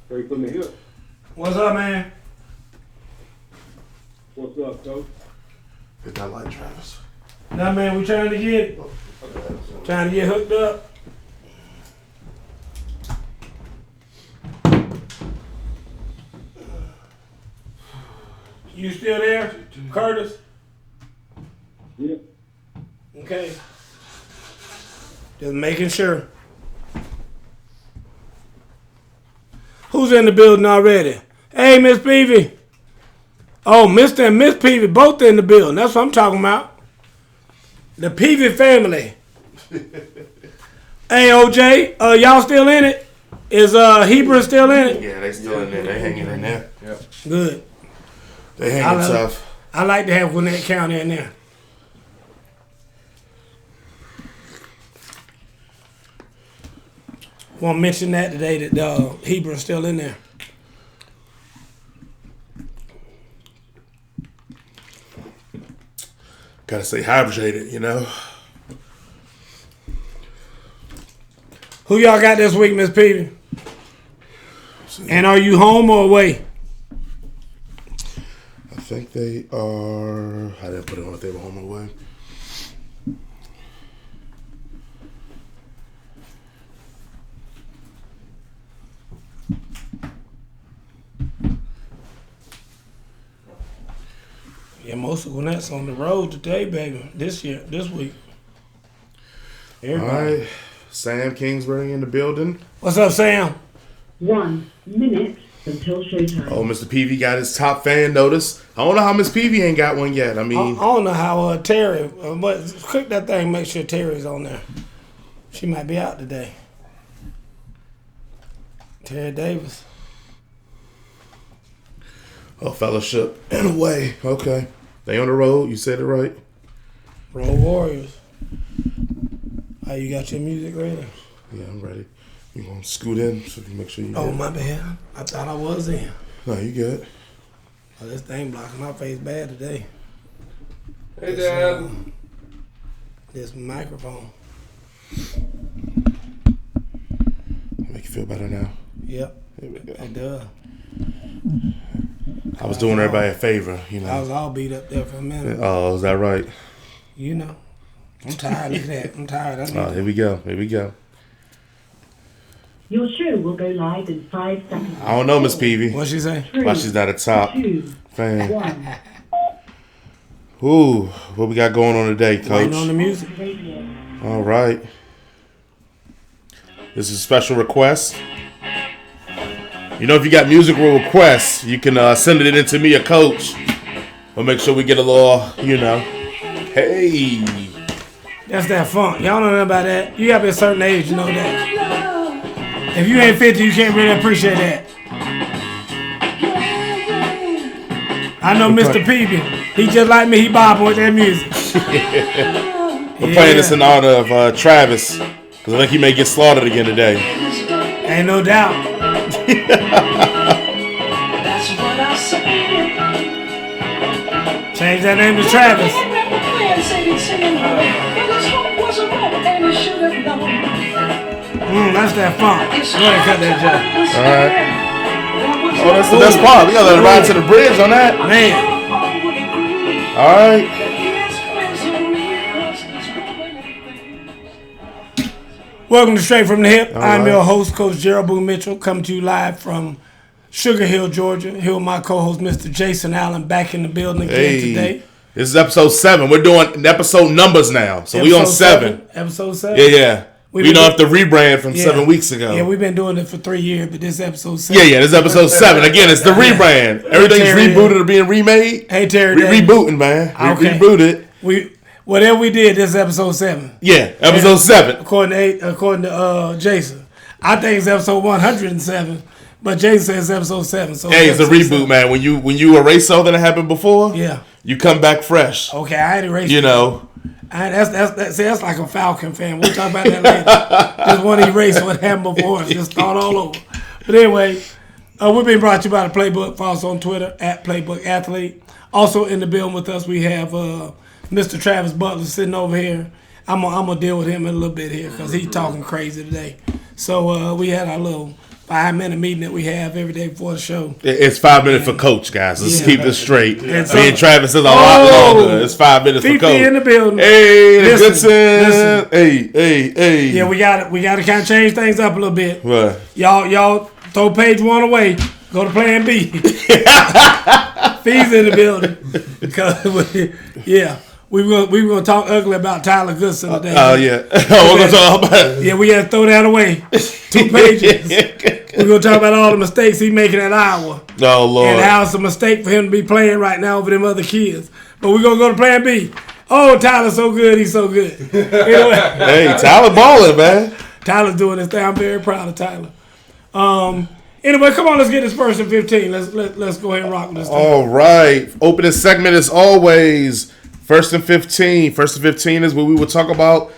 Straight from the hip. What's up, man? What's up, coach? Hit that light, Travis. Nah, man, we trying to get it. Trying to get hooked up. You still there, Curtis? Yeah. Okay. Just making sure. Who's in the building already? Hey, Miss Peavy. Oh, Mr. and Miss Peavy both in the building. That's what I'm talking about. The Peavy family. Hey, OJ, y'all still in it? Is Hebrew still in it? Yeah, they still in there. They hanging in there. Yep. Good. They hanging tough. I like to have Gwinnett County in there. Want to mention that today that Hebrew is still in there. Gotta stay hydrated, you know. Who y'all got this week, Miss Peavy? And are you home or away? I think they are. I didn't put it on if they were home or away. Yeah, most of Gwinnett's on the road today, baby. This week. Everybody. All right. Sam Kingsbury in the building. What's up, Sam? 1 minute until showtime. Oh, Mr. Peavy got his top fan notice. I don't know how Miss Peavy ain't got one yet. I I mean, don't know how Terry, but click that thing, make sure Terry's on there. She might be out today. Terry Davis. oh, fellowship in a way. Okay. They on the road. You said it right. Road Warriors. Oh, you got your music ready? Yeah, I'm ready. You gonna scoot in so you can make sure you. Oh, get it. my bad. I thought I was in. No, you good. Oh, this thing blocking my face bad today. Hey, Dad. This microphone. Make you feel better now. Yep, Here we go. it does. I was doing everybody a favor, you I was know. all beat up there for a minute. Oh, is that right? You know. I'm tired. Look at that. I'm tired. I need Oh, here we go. Here we go. Your show will go live in 5 seconds. I don't know, Miss Peavy. What'd she say? Why she's not a top 2, fan? 1. Ooh, what we got going on today, Waiting on the Coach? music. Radio. All right. This is a special request. You know, if you got musical requests, you can send it in to me or Coach. We'll make sure we get a little, you know. Hey. That's that funk. Y'all know nothing about that. You gotta be a certain age, you know that. If you ain't 50, you can't really appreciate that. I know Mr. Peavy. He just like me. He bobbing with that music. We're playing this in honor of Travis, because I think he may get slaughtered again today. Ain't no doubt. Change that name to Travis. That's that funk. Go ahead and cut that joke. All right. Oh, that's the best part. We gotta let it ride to the bridge on that. Man. All right. Welcome to Straight from the Hip. I'm right. your host, Coach Gerald Boo Mitchell, coming to you live from Sugar Hill, Georgia. Here with my co-host, Mr. Jason Allen, back in the building again today. This is episode 7. We're doing episode numbers now, so we on 7. Episode 7. Yeah. We don't have to rebrand from 7 weeks ago. Yeah, we've been doing it for 3 years, but this is episode 7. Yeah, this is episode 7. Again, it's the rebrand. Everything's Terry, rebooted or being remade. Hey, Terry. We rebooting, man. We Okay. rebooted. Whatever we did, this is episode 7. Yeah, episode 7. According to Jason. I think it's episode 107, but Jason says episode 7. So Hey, it's a episode reboot, 7. man. When you erase something that happened before, Yeah. you come back fresh. Okay, I ain't erased You it. know. That's like a Falcon fan. We'll talk about that later. Just want to erase what happened before and just start all over. But anyway, we're being brought to you by the Playbook. Follow us on Twitter at Playbook Athlete. Also in the building with us, we have Mr. Travis Butler sitting over here. I'm gonna deal with him in a little bit here because he's talking crazy today. So we had our little 5-minute meeting that we have every day before the show. It's 5 minutes for coach, guys. Let's keep this straight. Me so- and Travis is a lot longer. It's 5 minutes for Fifi coach. in the building. Hey, the Listen. Goodson. Hey. Yeah, we got to kind of change things up a little bit. What? Y'all throw page 1 away. Go to plan B. Fees in the building. Because we were gonna talk ugly about Tyler Goodson today. Oh, yeah. We're going to talk about it. Yeah, we had to throw that away. 2 pages. We're gonna talk about all the mistakes he's making at Iowa. Oh, Lord. And how it's a mistake for him to be playing right now over them other kids. But we're gonna go to plan B. Oh, Tyler's so good, he's so good. Anyway, Hey, Tyler balling, man. Tyler's doing this thing. I'm very proud of Tyler. Anyway, come on, let's get this first and 15. Let's go ahead and rock with this thing. All right. Opening segment as always. First and 15. First and 15 is where we will talk about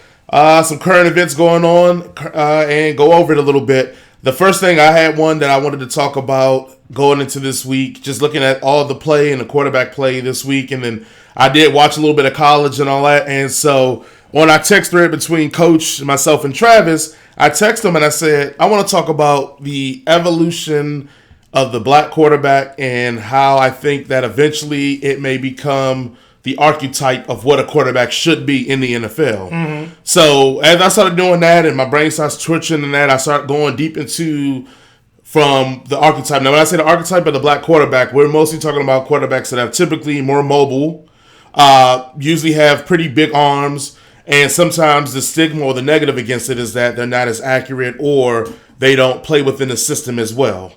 some current events going on and go over it a little bit. The first thing, I had one that I wanted to talk about going into this week, just looking at all the play and the quarterback play this week. And then I did watch a little bit of college and all that. And so on our text thread between Coach, myself, and Travis, I texted him and I said, I want to talk about the evolution of the black quarterback and how I think that eventually it may become the archetype of what a quarterback should be in the NFL. Mm-hmm. So as I started doing that and my brain starts twitching and that, I start going deep into from the archetype. Now, when I say the archetype of the black quarterback, we're mostly talking about quarterbacks that are typically more mobile, usually have pretty big arms, and sometimes the stigma or the negative against it is that they're not as accurate or they don't play within the system as well.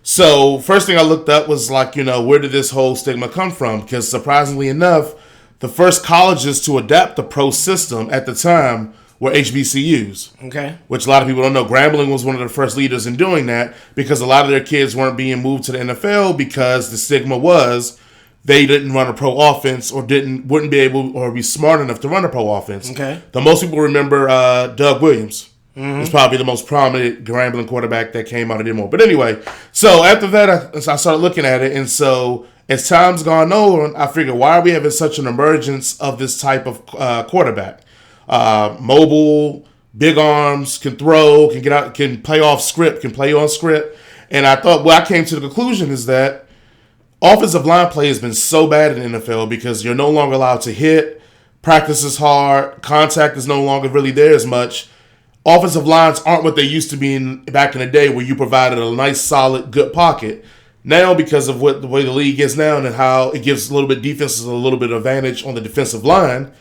So first thing I looked up was like, where did this whole stigma come from? Because surprisingly enough, the first colleges to adapt the pro system at the time were HBCUs. Okay. Which a lot of people don't know. Grambling was one of the first leaders in doing that because a lot of their kids weren't being moved to the NFL because the stigma was they didn't run a pro offense or wouldn't be able or be smart enough to run a pro offense. Okay. The most people remember Doug Williams. Mm-hmm. He's probably the most prominent Grambling quarterback that came out of Denver. But anyway, so after that, I started looking at it. And so as time's gone on, I figured, why are we having such an emergence of this type of quarterback? Mobile, big arms, can throw, can get out, can play off script, can play on script. And I thought, I came to the conclusion is that offensive line play has been so bad in the NFL because you're no longer allowed to hit. Practice is hard. Contact is no longer really there as much. Offensive lines aren't what they used to be back in the day where you provided a nice, solid, good pocket. Now, because of the way the league is now and how it gives a little bit defenses a little bit of advantage on the defensive line,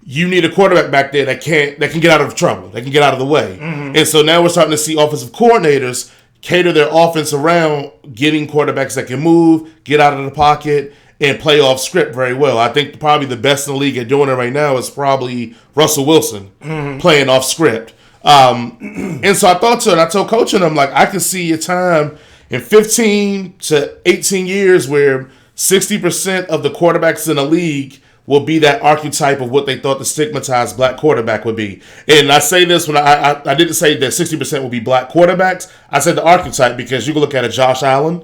you need a quarterback back there that can get out of trouble, that can get out of the way. Mm-hmm. And so now we're starting to see offensive coordinators cater their offense around getting quarterbacks that can move, get out of the pocket, and play off script very well. I think probably the best in the league at doing it right now is probably Russell Wilson playing off script. And so I thought to it, I told Coach and I'm like, I can see a time in 15 to 18 years where 60% of the quarterbacks in the league will be that archetype of what they thought the stigmatized black quarterback would be. And I say this when I didn't say that 60% will be black quarterbacks. I said the archetype because you can look at a Josh Allen,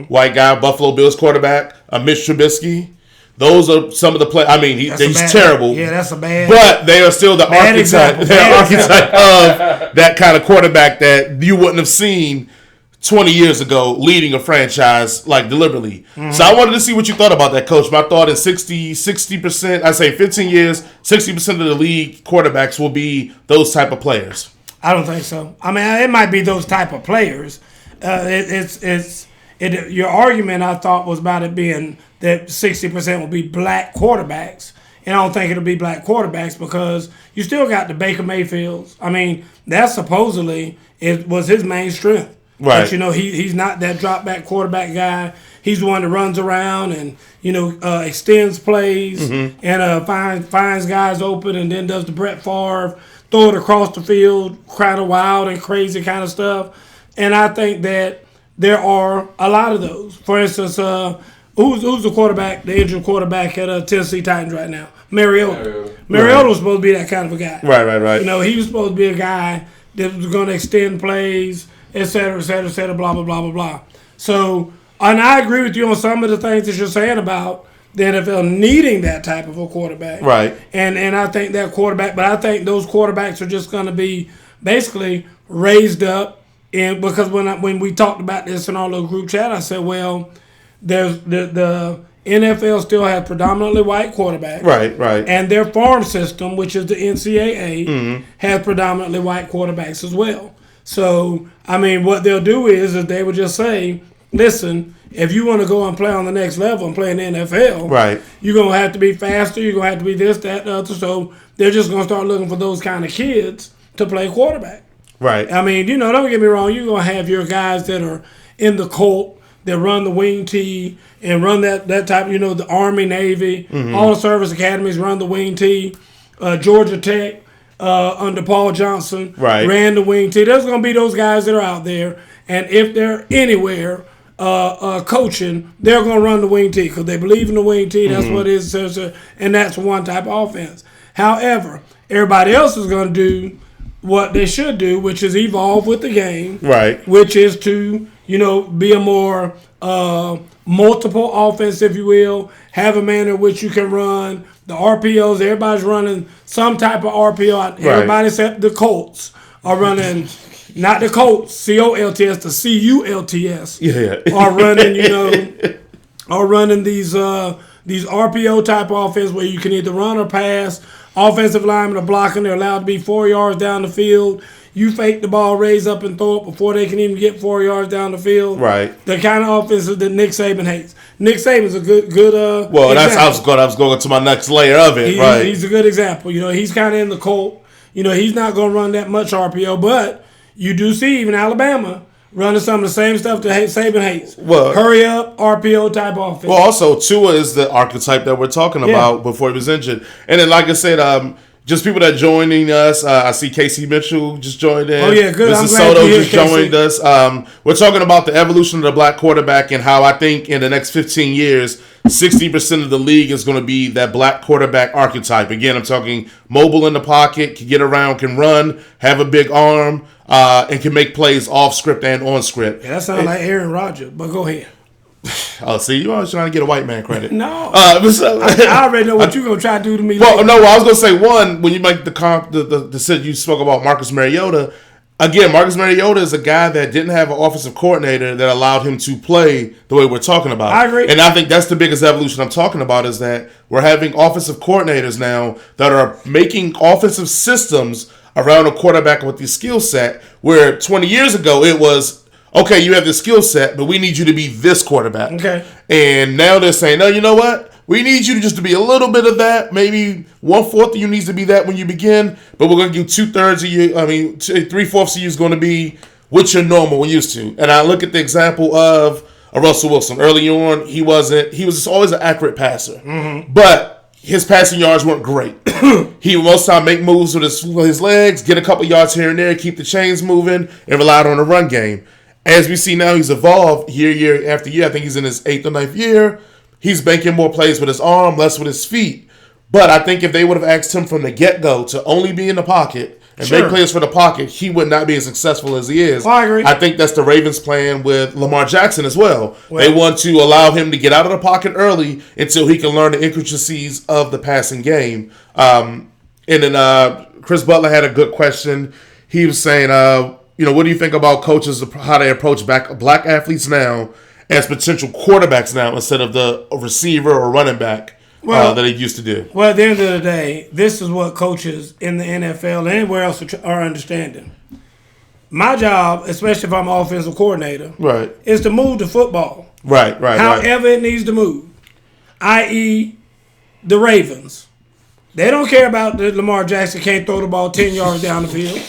white guy, Buffalo Bills quarterback, a Mitch Trubisky. Those are some of the play. I mean, he's terrible. Yeah, that's a bad. But they are still the archetype. They're archetype of that kind of quarterback that you wouldn't have seen 20 years ago leading a franchise like deliberately. Mm-hmm. So I wanted to see what you thought about that, Coach. My thought is 60%. I say 15 years, 60% of the league quarterbacks will be those type of players. I don't think so. I mean, it might be those type of players. Your argument, I thought, was about it being that 60% will be black quarterbacks. And I don't think it'll be black quarterbacks because you still got the Baker Mayfields. I mean, that supposedly was his main strength. Right. But, he's not that drop back quarterback guy. He's the one that runs around and, extends plays and finds guys open and then does the Brett Favre, throw it across the field, kind of wild and crazy kind of stuff. And I think that there are a lot of those. For instance, who's the quarterback, the injured quarterback at Tennessee Titans right now? Mariota. Mariota was supposed to be that kind of a guy. Right. He was supposed to be a guy that was going to extend plays, et cetera, blah, blah, blah, blah, blah. So, and I agree with you on some of the things that you're saying about the NFL needing that type of a quarterback. Right. And I think that quarterback, but I think those quarterbacks are just going to be basically raised up And because when we talked about this in our little group chat, I said, well, there's the NFL still has predominantly white quarterbacks. Right. And their farm system, which is the NCAA, has predominantly white quarterbacks as well. So, I mean, what they'll do is they will just say, listen, if you want to go and play on the next level and play in the NFL, Right. you're going to have to be faster, you're going to have to be this, that, the other. So they're just going to start looking for those kind of kids to play quarterback. Right. I mean, don't get me wrong, you're going to have your guys that are in the Colt, that run the wing T and run that type, the Army, Navy, all the service academies run the wing T. Georgia Tech, under Paul Johnson, ran the wing T. There's going to be those guys that are out there, and if they're anywhere coaching, they're going to run the wing T because they believe in the wing T. That's what it is, and that's one type of offense. However, everybody else is going to do what they should do, which is evolve with the game, right? Which is to be a more multiple offense, if you will. Have a manner in which you can run the RPOs. Everybody's running some type of RPO. Everybody except the Colts are running, not the Colts, COLTS, the CULTS. Yeah. Are running these RPO type offense where you can either run or pass. Offensive linemen are blocking. They're allowed to be 4 yards down the field. You fake the ball, raise up, and throw it before they can even get 4 yards down the field. Right. The kind of offenses that Nick Saban hates. Nick Saban's a good. Well, example. I was going to my next layer of it. Right. He's a good example. He's kind of in the Colt. He's not going to run that much RPO, but you do see even Alabama running some of the same stuff that Saban hates. Well, hurry up, RPO type offense. Well, also Tua is the archetype that we're talking about before he was injured, and then like I said, just people that joining us. I see Casey Mitchell just joined in. Oh yeah, good. Mrs. I'm glad Soto you're just here, joined us. We're talking about the evolution of the black quarterback and how I think in the next 15 years, 60% of the league is going to be that black quarterback archetype. Again, I'm talking mobile in the pocket, can get around, can run, have a big arm, and can make plays off script and on script. Yeah, that sounds like Aaron Rodgers, but go ahead. Oh, see, you always trying to get a white man credit. No. I already know what you're going to try to do to me. Well, no, I was going to say, one, when you make the you spoke about Marcus Mariota, again, Marcus Mariota is a guy that didn't have an offensive coordinator that allowed him to play the way we're talking about. I agree. And I think that's the biggest evolution I'm talking about is that we're having offensive coordinators now that are making offensive systems around a quarterback with the skill set, where 20 years ago it was, okay, you have the skill set, but we need you to be this quarterback. Okay. And now they're saying, no, you know what? We need you to just to be a little bit of that. Maybe 1/4 of you needs to be that when you begin, but we're going to give 2/3 of you, 3/4 of you is going to be what you're normal and used to. And I look at the example of Russell Wilson. Early on, he was always an accurate passer. But his passing yards weren't great. He would most time make moves with his legs, get a couple yards here and there, keep the chains moving, and relied on the run game. As we see now, he's evolved year after year. I think he's in his 8th or 9th year. He's making more plays with his arm, less with his feet. But I think if they would have asked him from the get-go to only be in the pocket and make plays for the pocket, he would not be as successful as he is. I agree. I think that's the Ravens' plan with Lamar Jackson as well. They want to allow him to get out of the pocket early until he can learn the intricacies of the passing game. And then Chris Butler had a good question. He was saying, what do you think about coaches, how they approach black athletes now as potential quarterbacks now instead of the receiver or running back that they used to do? Well, at the end of the day, this is what coaches in the NFL and anywhere else are understanding. My job, especially if I'm an offensive coordinator, is to move the football. Right. However it needs to move, i.e. the Ravens. They don't care about that Lamar Jackson can't throw the ball 10 yards down the field.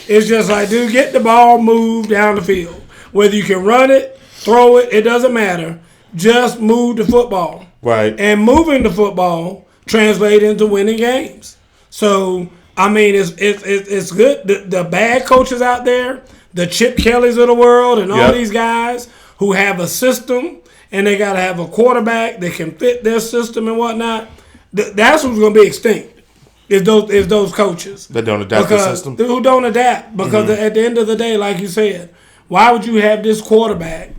It's just like, dude, get the ball moved down the field. Whether you can run it, throw it, it doesn't matter. Just move the football. Right. And moving the football translates into winning games. So, I mean, it's good. The bad coaches out there, the Chip Kellys of the world and all these guys who have a system and they got to have a quarterback that can fit their system and whatnot, that's who's going to be extinct. Is those coaches that don't adapt the system? Who don't adapt. Because at the end of the day, like you said, why would you have this quarterback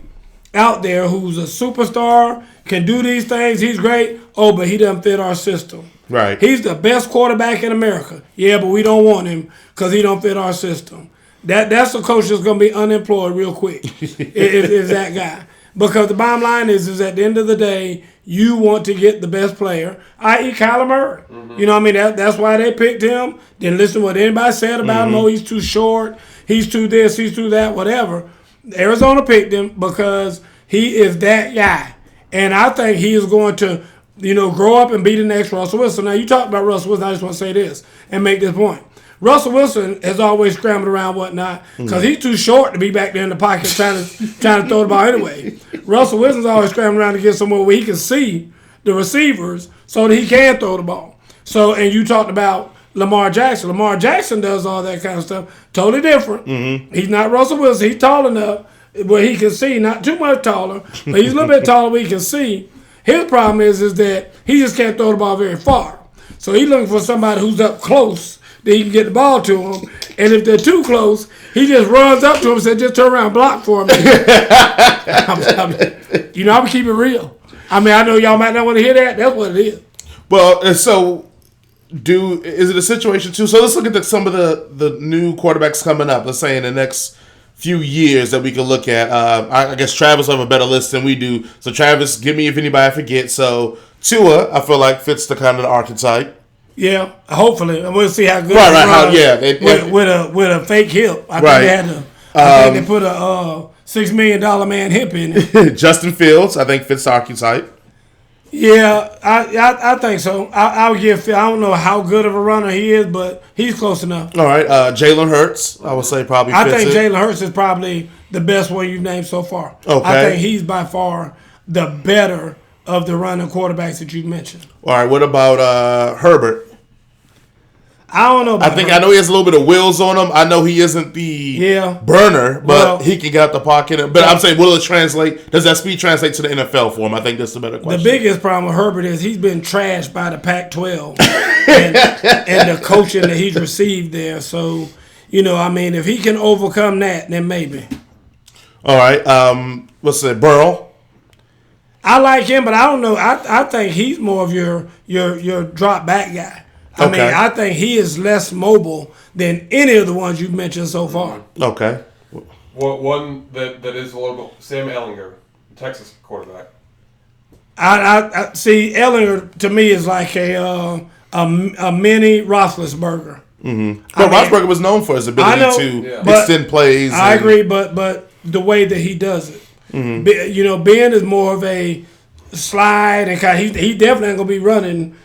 out there who's a superstar, can do these things, he's great, but he doesn't fit our system. Right. He's the best quarterback in America. Yeah, but we don't want him because he don't fit our system. That's a coach that's going to be unemployed real quick. is that guy. Because the bottom line is at the end of the day, you want to get the best player, i.e. Kyler Murray. Mm-hmm. You know what I mean? That's why they picked him. Didn't listen to what anybody said about him. Oh, he's too short. He's too this. He's too that, whatever. Arizona picked him because he is that guy. And I think he is going to, grow up and be the next Russell Wilson. Now, you talked about Russell Wilson. I just want to say this and make this point. Russell Wilson has always scrambled around whatnot because he's too short to be back there in the pocket trying to throw the ball anyway. Russell Wilson's always scrambling around to get somewhere where he can see the receivers so that he can throw the ball. So, and you talked about Lamar Jackson. Lamar Jackson does all that kind of stuff. Totally different. Mm-hmm. He's not Russell Wilson. He's tall enough where he can see, not too much taller, but he's a little bit taller where he can see. His problem is that he just can't throw the ball very far. So he's looking for somebody who's up close that he can get the ball to him. And if they're too close, he just runs up to him and says, just turn around and block for me. I'm keep it real. I mean, I know y'all might not want to hear that. That's what it is. Well, so is it a situation too? So let's look at some of the new quarterbacks coming up. Let's say in the next few years that we can look at. I guess Travis will have a better list than we do. So Travis, give me if anybody I forget. So Tua, I feel like fits the kind of the archetype. Yeah, hopefully, and we'll see how good. Right. With a fake hip. I think they put a $6 million man hip in it. Justin Fields, I think fits the archetype. Yeah, I think so. I'll give. I don't know how good of a runner he is, but he's close enough. All right, Jalen Hurts, I would say probably. I think Jalen Hurts is probably the best one you've named so far. Okay, I think he's by far the better of the running quarterbacks that you mentioned. All right, what about Herbert? I don't know about I know he has a little bit of wheels on him. I know he isn't the burner, but he can get out the pocket. But I'm saying, will it translate? Does that speed translate to the NFL for him? I think that's the better question. The biggest problem with Herbert is he's been trashed by the Pac-12 and the coaching that he's received there. So, if he can overcome that, then maybe. All right. What's it, Burrow? I like him, but I don't know. I think he's more of your drop back guy. I mean, I think he is less mobile than any of the ones you've mentioned so far. Okay. One that is a little bit, Sam Ehlinger, Texas quarterback. I see Ehlinger to me is like a mini Roethlisberger. Mm-hmm. But Roethlisberger was known for his ability to extend plays. I agree, but the way that he does it, Ben is more of a slide and he definitely ain't gonna be running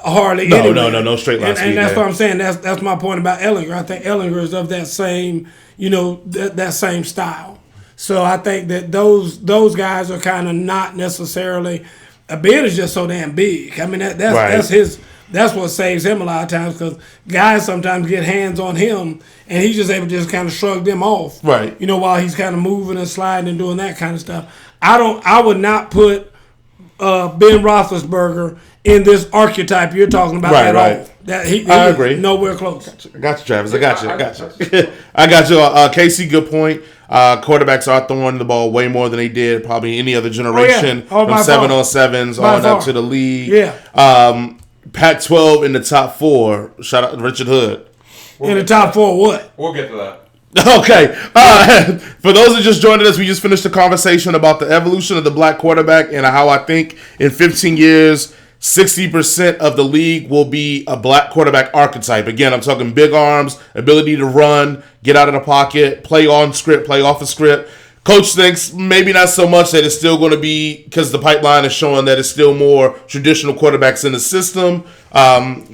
hardly anyway. No straight line speed. And that's what I'm saying. That's my point about Ehlinger. I think Ehlinger is of that same, that same style. So I think that those guys are kind of not necessarily. Ben is just so damn big. I mean that's what saves him a lot of times because guys sometimes get hands on him and he's just able to just kind of shrug them off. Right. While he's kind of moving and sliding and doing that kind of stuff. I would not put Ben Roethlisberger in this archetype you're talking about at all. I agree. Nowhere close. I got you, Travis. I got you. I got you. Casey, good point. Quarterbacks are throwing the ball way more than they did probably any other generation. From 7-on-7s on up to the league. Yeah. Pac-12 in the top 4. Shout out to Richard Hood. In the top 4 what? We'll get to that. Okay. For those that just joined us, we just finished a conversation about the evolution of the black quarterback and how I think in 15 years, 60% of the league will be a black quarterback archetype. Again, I'm talking big arms, ability to run, get out of the pocket, play on script, play off a script. Coach thinks maybe not so much that it's still going to be because the pipeline is showing that it's still more traditional quarterbacks in the system.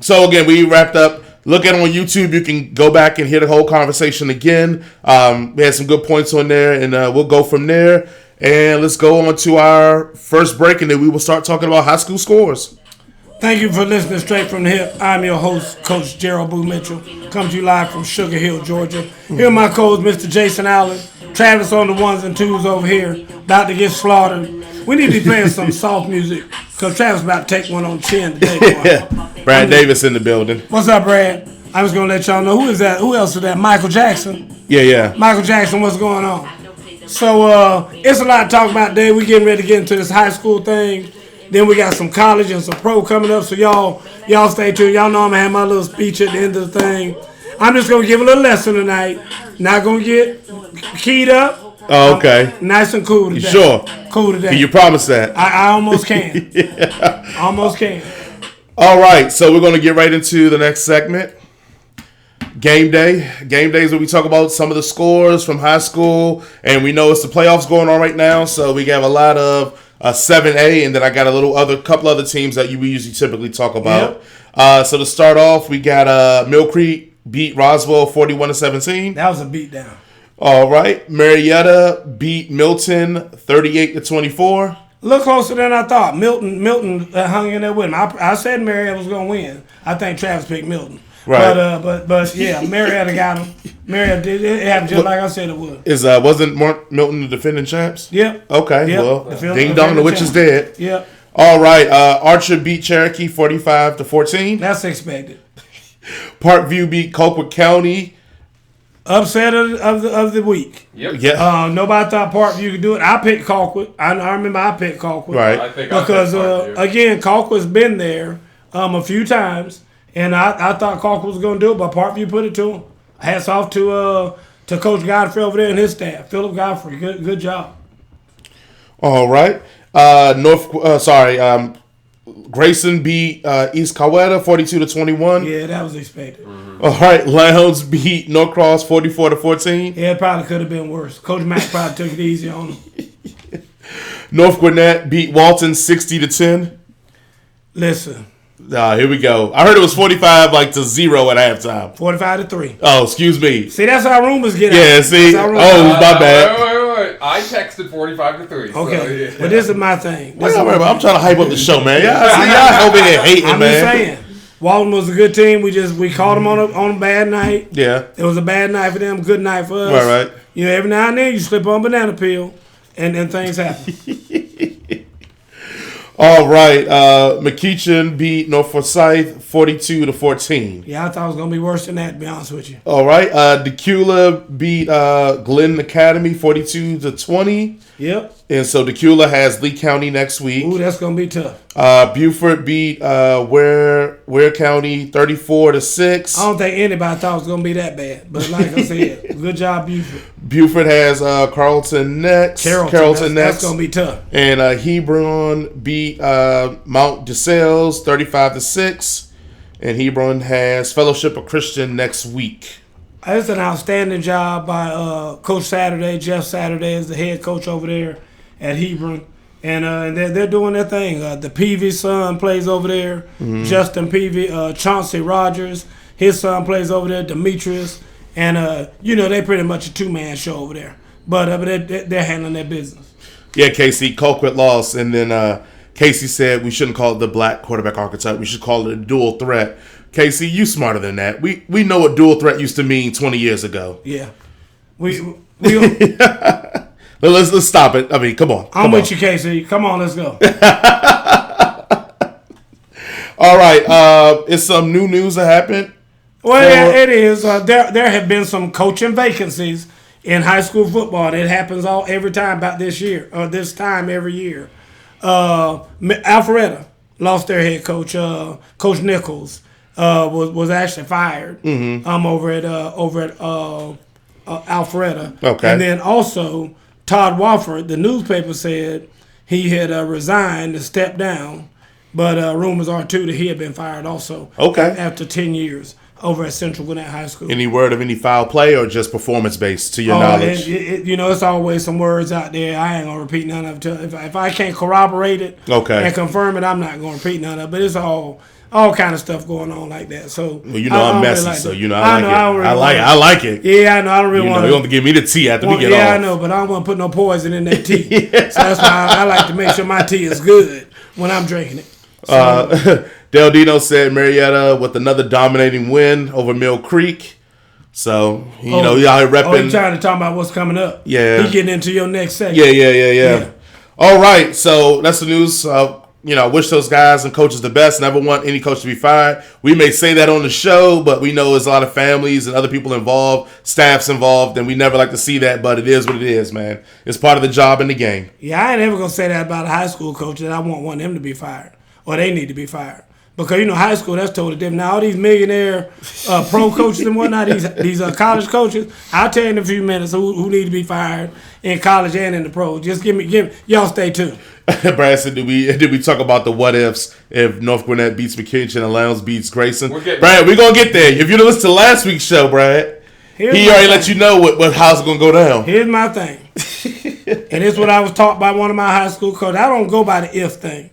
So again, we wrapped up. Look at it on YouTube. You can go back and hear the whole conversation again. We had some good points on there, and we'll go from there. And let's go on to our first break, and then we will start talking about high school scores. Thank you for listening straight from the hip. I'm your host, Coach Gerald Boo Mitchell. Come to you live from Sugar Hill, Georgia. Here are my codes, Mr. Jason Allen. Travis on the ones and twos over here, about to get slaughtered. We need to be playing some soft music, because Travis about to take one on chin today. Brad Davis in the building. What's up, Brad? I'm just going to let y'all know. Who is that? Who else is that? Michael Jackson? Yeah. Michael Jackson, what's going on? So it's a lot to talk about today. We getting ready to get into this high school thing. Then we got some college and some pro coming up. So y'all stay tuned. Y'all know I'm going to have my little speech at the end of the thing. I'm just going to give a little lesson tonight. Not going to get keyed up. Oh, okay. Nice and cool today. You sure? Cool today. Can you promise that? I almost can. Almost can. All right, so we're going to get right into the next segment. Game day. Game day is where we talk about some of the scores from high school, and we know it's the playoffs going on right now, so we have a lot of 7A, and then I got a couple other teams that we usually typically talk about. Yep. So to start off, we got Mill Creek beat Roswell 41-17. That was a beatdown. All right, Marietta beat Milton 38-24. A little closer than I thought. Milton hung in there with him. I said Marietta was going to win. I think Travis picked Milton. Right. But yeah, Marietta got him. Marietta did it happened just like I said it would. Wasn't Mark Milton the defending champs? Yep. Okay. Yep. Well, ding dong, the witch is dead. Yep. All right. Archer beat Cherokee 45-14. That's expected. Parkview beat Colquitt County. Upset of the week. Yep. Yeah. Nobody thought Parkview could do it. I picked Colquitt. I remember I picked Colquitt. Right. I think because again, Colquitt's been there a few times, and I thought Colquitt was going to do it, but Parkview put it to him. Hats off to Coach Godfrey over there and his staff, Philip Godfrey. Good job. All right. Grayson beat East Coweta 42-21. Yeah, that was expected. Mm-hmm. All right. Lowndes beat Norcross 44-14. Yeah, it probably could have been worse. Coach Mack probably took it easy on him. North Gwinnett beat Walton 60-10. Listen. Here we go. I heard it was 45-0 at halftime. 45-3. Oh, excuse me. See, that's how rumors get out. Yeah, see. Oh, my bad. Wait. I texted 45-3. Okay, so, yeah. but this is my thing. I'm trying to hype up the show, man. Y'all over here hating, I'm man. just saying. Walton was a good team. We caught them on a bad night. Yeah. It was a bad night for them, good night for us. Right. Every now and then you slip on banana peel, and then things happen. All right. McEachin beat North Forsyth 42-14. Yeah, I thought it was going to be worse than that, to be honest with you. All right. Decula beat Glenn Academy 42-20. Yep. And so Decula has Lee County next week. Ooh, that's going to be tough. Beaufort beat Ware County 34-6. I don't think anybody thought it was going to be that bad. But like I said, good job, Beaufort. Beaufort has Carrollton next. Carrollton next. That's going to be tough. And Hebron beat Mount DeSales 35-6. And Hebron has Fellowship of Christian next week. It's an outstanding job by Coach Saturday. Jeff Saturday is the head coach over there at Hebron. And they're doing their thing. The Peavy son plays over there. Mm-hmm. Justin Peavy. Chauncey Rogers, his son plays over there. Demetrius. And, they pretty much a two-man show over there. But they're handling their business. Yeah, Casey, Colquitt lost. And then Casey said we shouldn't call it the black quarterback archetype. We should call it a dual threat. Casey, you smarter than that. We know what dual threat used to mean 20 years ago. Yeah. Let's stop it. I mean, come on. I'm with you, Casey. Come on, let's go. All right. It's some new news that happened. Well, yeah, it is. There have been some coaching vacancies in high school football. It happens every time about this year, or this time every year. Alpharetta lost their head coach. Coach Nichols was actually fired. Mm-hmm. Over at Alpharetta. Okay. And then also Todd Wofford, the newspaper said he had resigned and stepped down, but rumors are too that he had been fired also. Okay. After 10 years over at Central Gwinnett High School. Any word of any foul play or just performance based to your knowledge? It's always some words out there. I ain't gonna repeat none of it. If I can't corroborate it and confirm it, I'm not gonna repeat none of it. But it's all kind of stuff going on like that. So I'm messy, really so I like it. Yeah, I know. I don't really want to. You don't have to give me the tea after we get off. Yeah, I know, but I don't want to put no poison in that tea. So that's why I like to make sure my tea is good when I'm drinking it. So, Del Dino said Marietta with another dominating win over Mill Creek. So, y'all here repping. Oh, you're trying to talk about what's coming up. Yeah. He getting into your next segment. Yeah. All right, so that's the news. I wish those guys and coaches the best. Never want any coach to be fired. We may say that on the show, but we know there's a lot of families and other people involved, staffs involved, and we never like to see that, but it is what it is, man. It's part of the job in the game. Yeah, I ain't ever going to say that about a high school coach, that I want one of them to be fired, or they need to be fired. Because, high school, that's totally different. Now, all these millionaire pro coaches and whatnot, these college coaches, I'll tell you in a few minutes who need to be fired in college and in the pros. Just give me y'all stay tuned. Brad said, did we talk about the what ifs if North Gwinnett beats McKinnon and Lowndes beats Grayson? Brad, we're going to get there. If you listen to last week's show, Brad, he already let you know how it's going to go down. Here's my thing. And it's what I was taught by one of my high school coaches. I don't go by the if thing.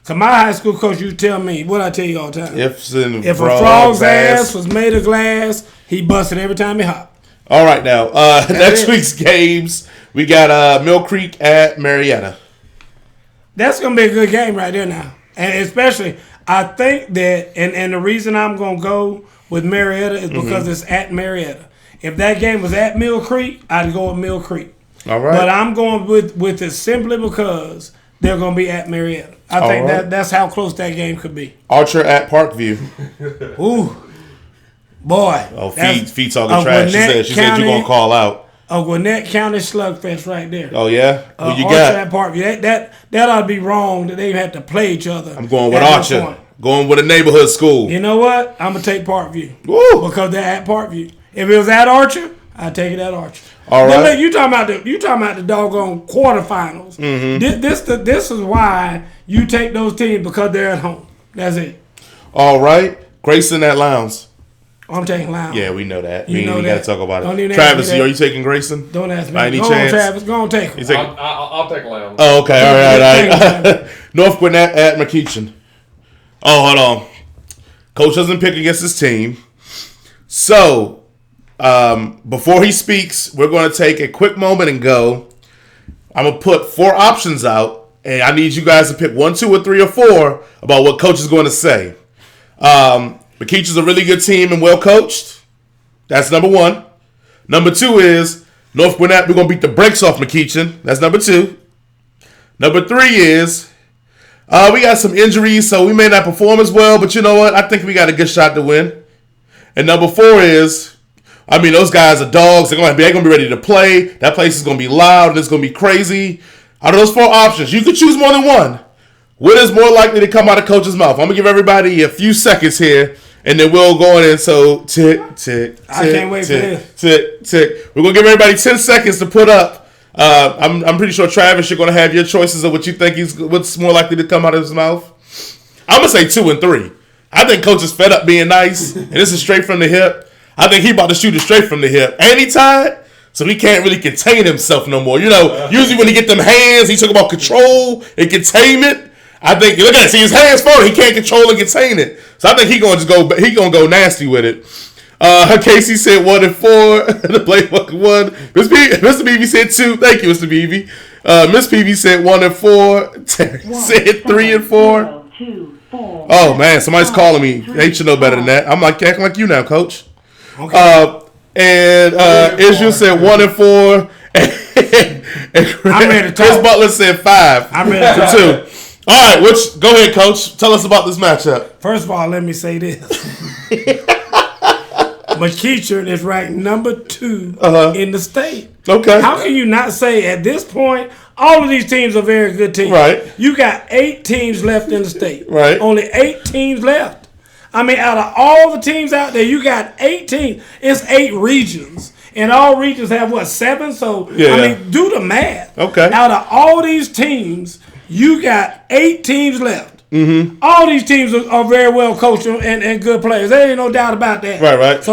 So my high school coach, you tell me, what I tell you all the time. If a frog's ass was made of glass, he busted every time he hopped. All right, now, next week's games, we got Mill Creek at Marietta. That's going to be a good game right there now. And especially, I think that, and the reason I'm going to go with Marietta is because it's at Marietta. If that game was at Mill Creek, I'd go with Mill Creek. All right. But I'm going with it simply because they're going to be at Marietta. I think that's how close that game could be. Archer at Parkview. Ooh. Boy. Oh, Fee talking trash. She said you're going to call out. A Gwinnett County slugfest right there. Oh, yeah? Who you Archer got? at Parkview. That ought to be wrong that they have to play each other. I'm going with Archer. Going with a neighborhood school. You know what? I'm going to take Parkview. Woo. Because they're at Parkview. If it was at Archer, I'd take it at Archer. All right. Now, you talking about the doggone quarterfinals. Mm-hmm. This is why you take those teams, because they're at home. That's it. All right. Grayson at Lowndes. I'm taking Lowndes. Yeah, we know that. You got to talk about Don't it. even Travis, are you taking Grayson? Don't ask me. By any Go chance? on, Travis. Go on, take him. I'll take Lowndes. Oh, okay. All right. North Gwinnett at McKeachin. Oh, hold on. Coach doesn't pick against his team. So, before he speaks, we're going to take a quick moment and go. I'm going to put 4 options out, and I need you guys to pick 1, 2, or 3, or 4 about what Coach is going to say. McKeachin's a really good team and well coached. That's number 1. Number 2 is North Gwinnett, we're going to beat the brakes off McKeachin. That's number 2. Number 3 is we got some injuries, so we may not perform as well, but you know what? I think we got a good shot to win. And number 4 is, those guys are dogs. They're going to be ready to play. That place is going to be loud and it's going to be crazy. Out of those 4 options, you could choose more than one. What is more likely to come out of Coach's mouth? I'm going to give everybody a few seconds here, and then we'll go in. And so, tick, tick, tick. I can't wait for this. Tick, tick. We're going to give everybody 10 seconds to put up. I'm pretty sure, Travis, you're going to have your choices of what you think what's more likely to come out of his mouth. I'm going to say 2 and 3. I think Coach is fed up being nice, and this is straight from the hip. I think he about to shoot it straight from the hip. And he tied, so he can't really contain himself no more. Usually when he get them hands, he talk about control and containment. I think, look at it, see his hands falling. He can't control and contain it. So I think he gonna go nasty with it. Casey said 1 and 4. The playbook 1. Mr. Beebe said 2. Thank you, Mr. Beebe. Miss Peavy said 1 and 4. Terry said 3 and 4. 2, 4. Oh man, somebody's calling me. They should know better than that. I'm like acting like you now, Coach. Okay. And Israel said 1 and 4. I'm ready to talk. Chris Butler said 5. I'm ready to 2. All right, go ahead, Coach. Tell us about this matchup. First of all, let me say this. McKeachin is ranked number 2 in the state. Okay. How can you not say at this point, all of these teams are very good teams? Right. You got 8 teams left in the state. Right. Only 8 teams left. Out of all the teams out there, you got 8 teams. It's 8 regions. And all regions have, 7? So, do the math. Okay. Out of all these teams, you got 8 teams left. Mm-hmm. All these teams are very well coached and good players. There ain't no doubt about that. Right. So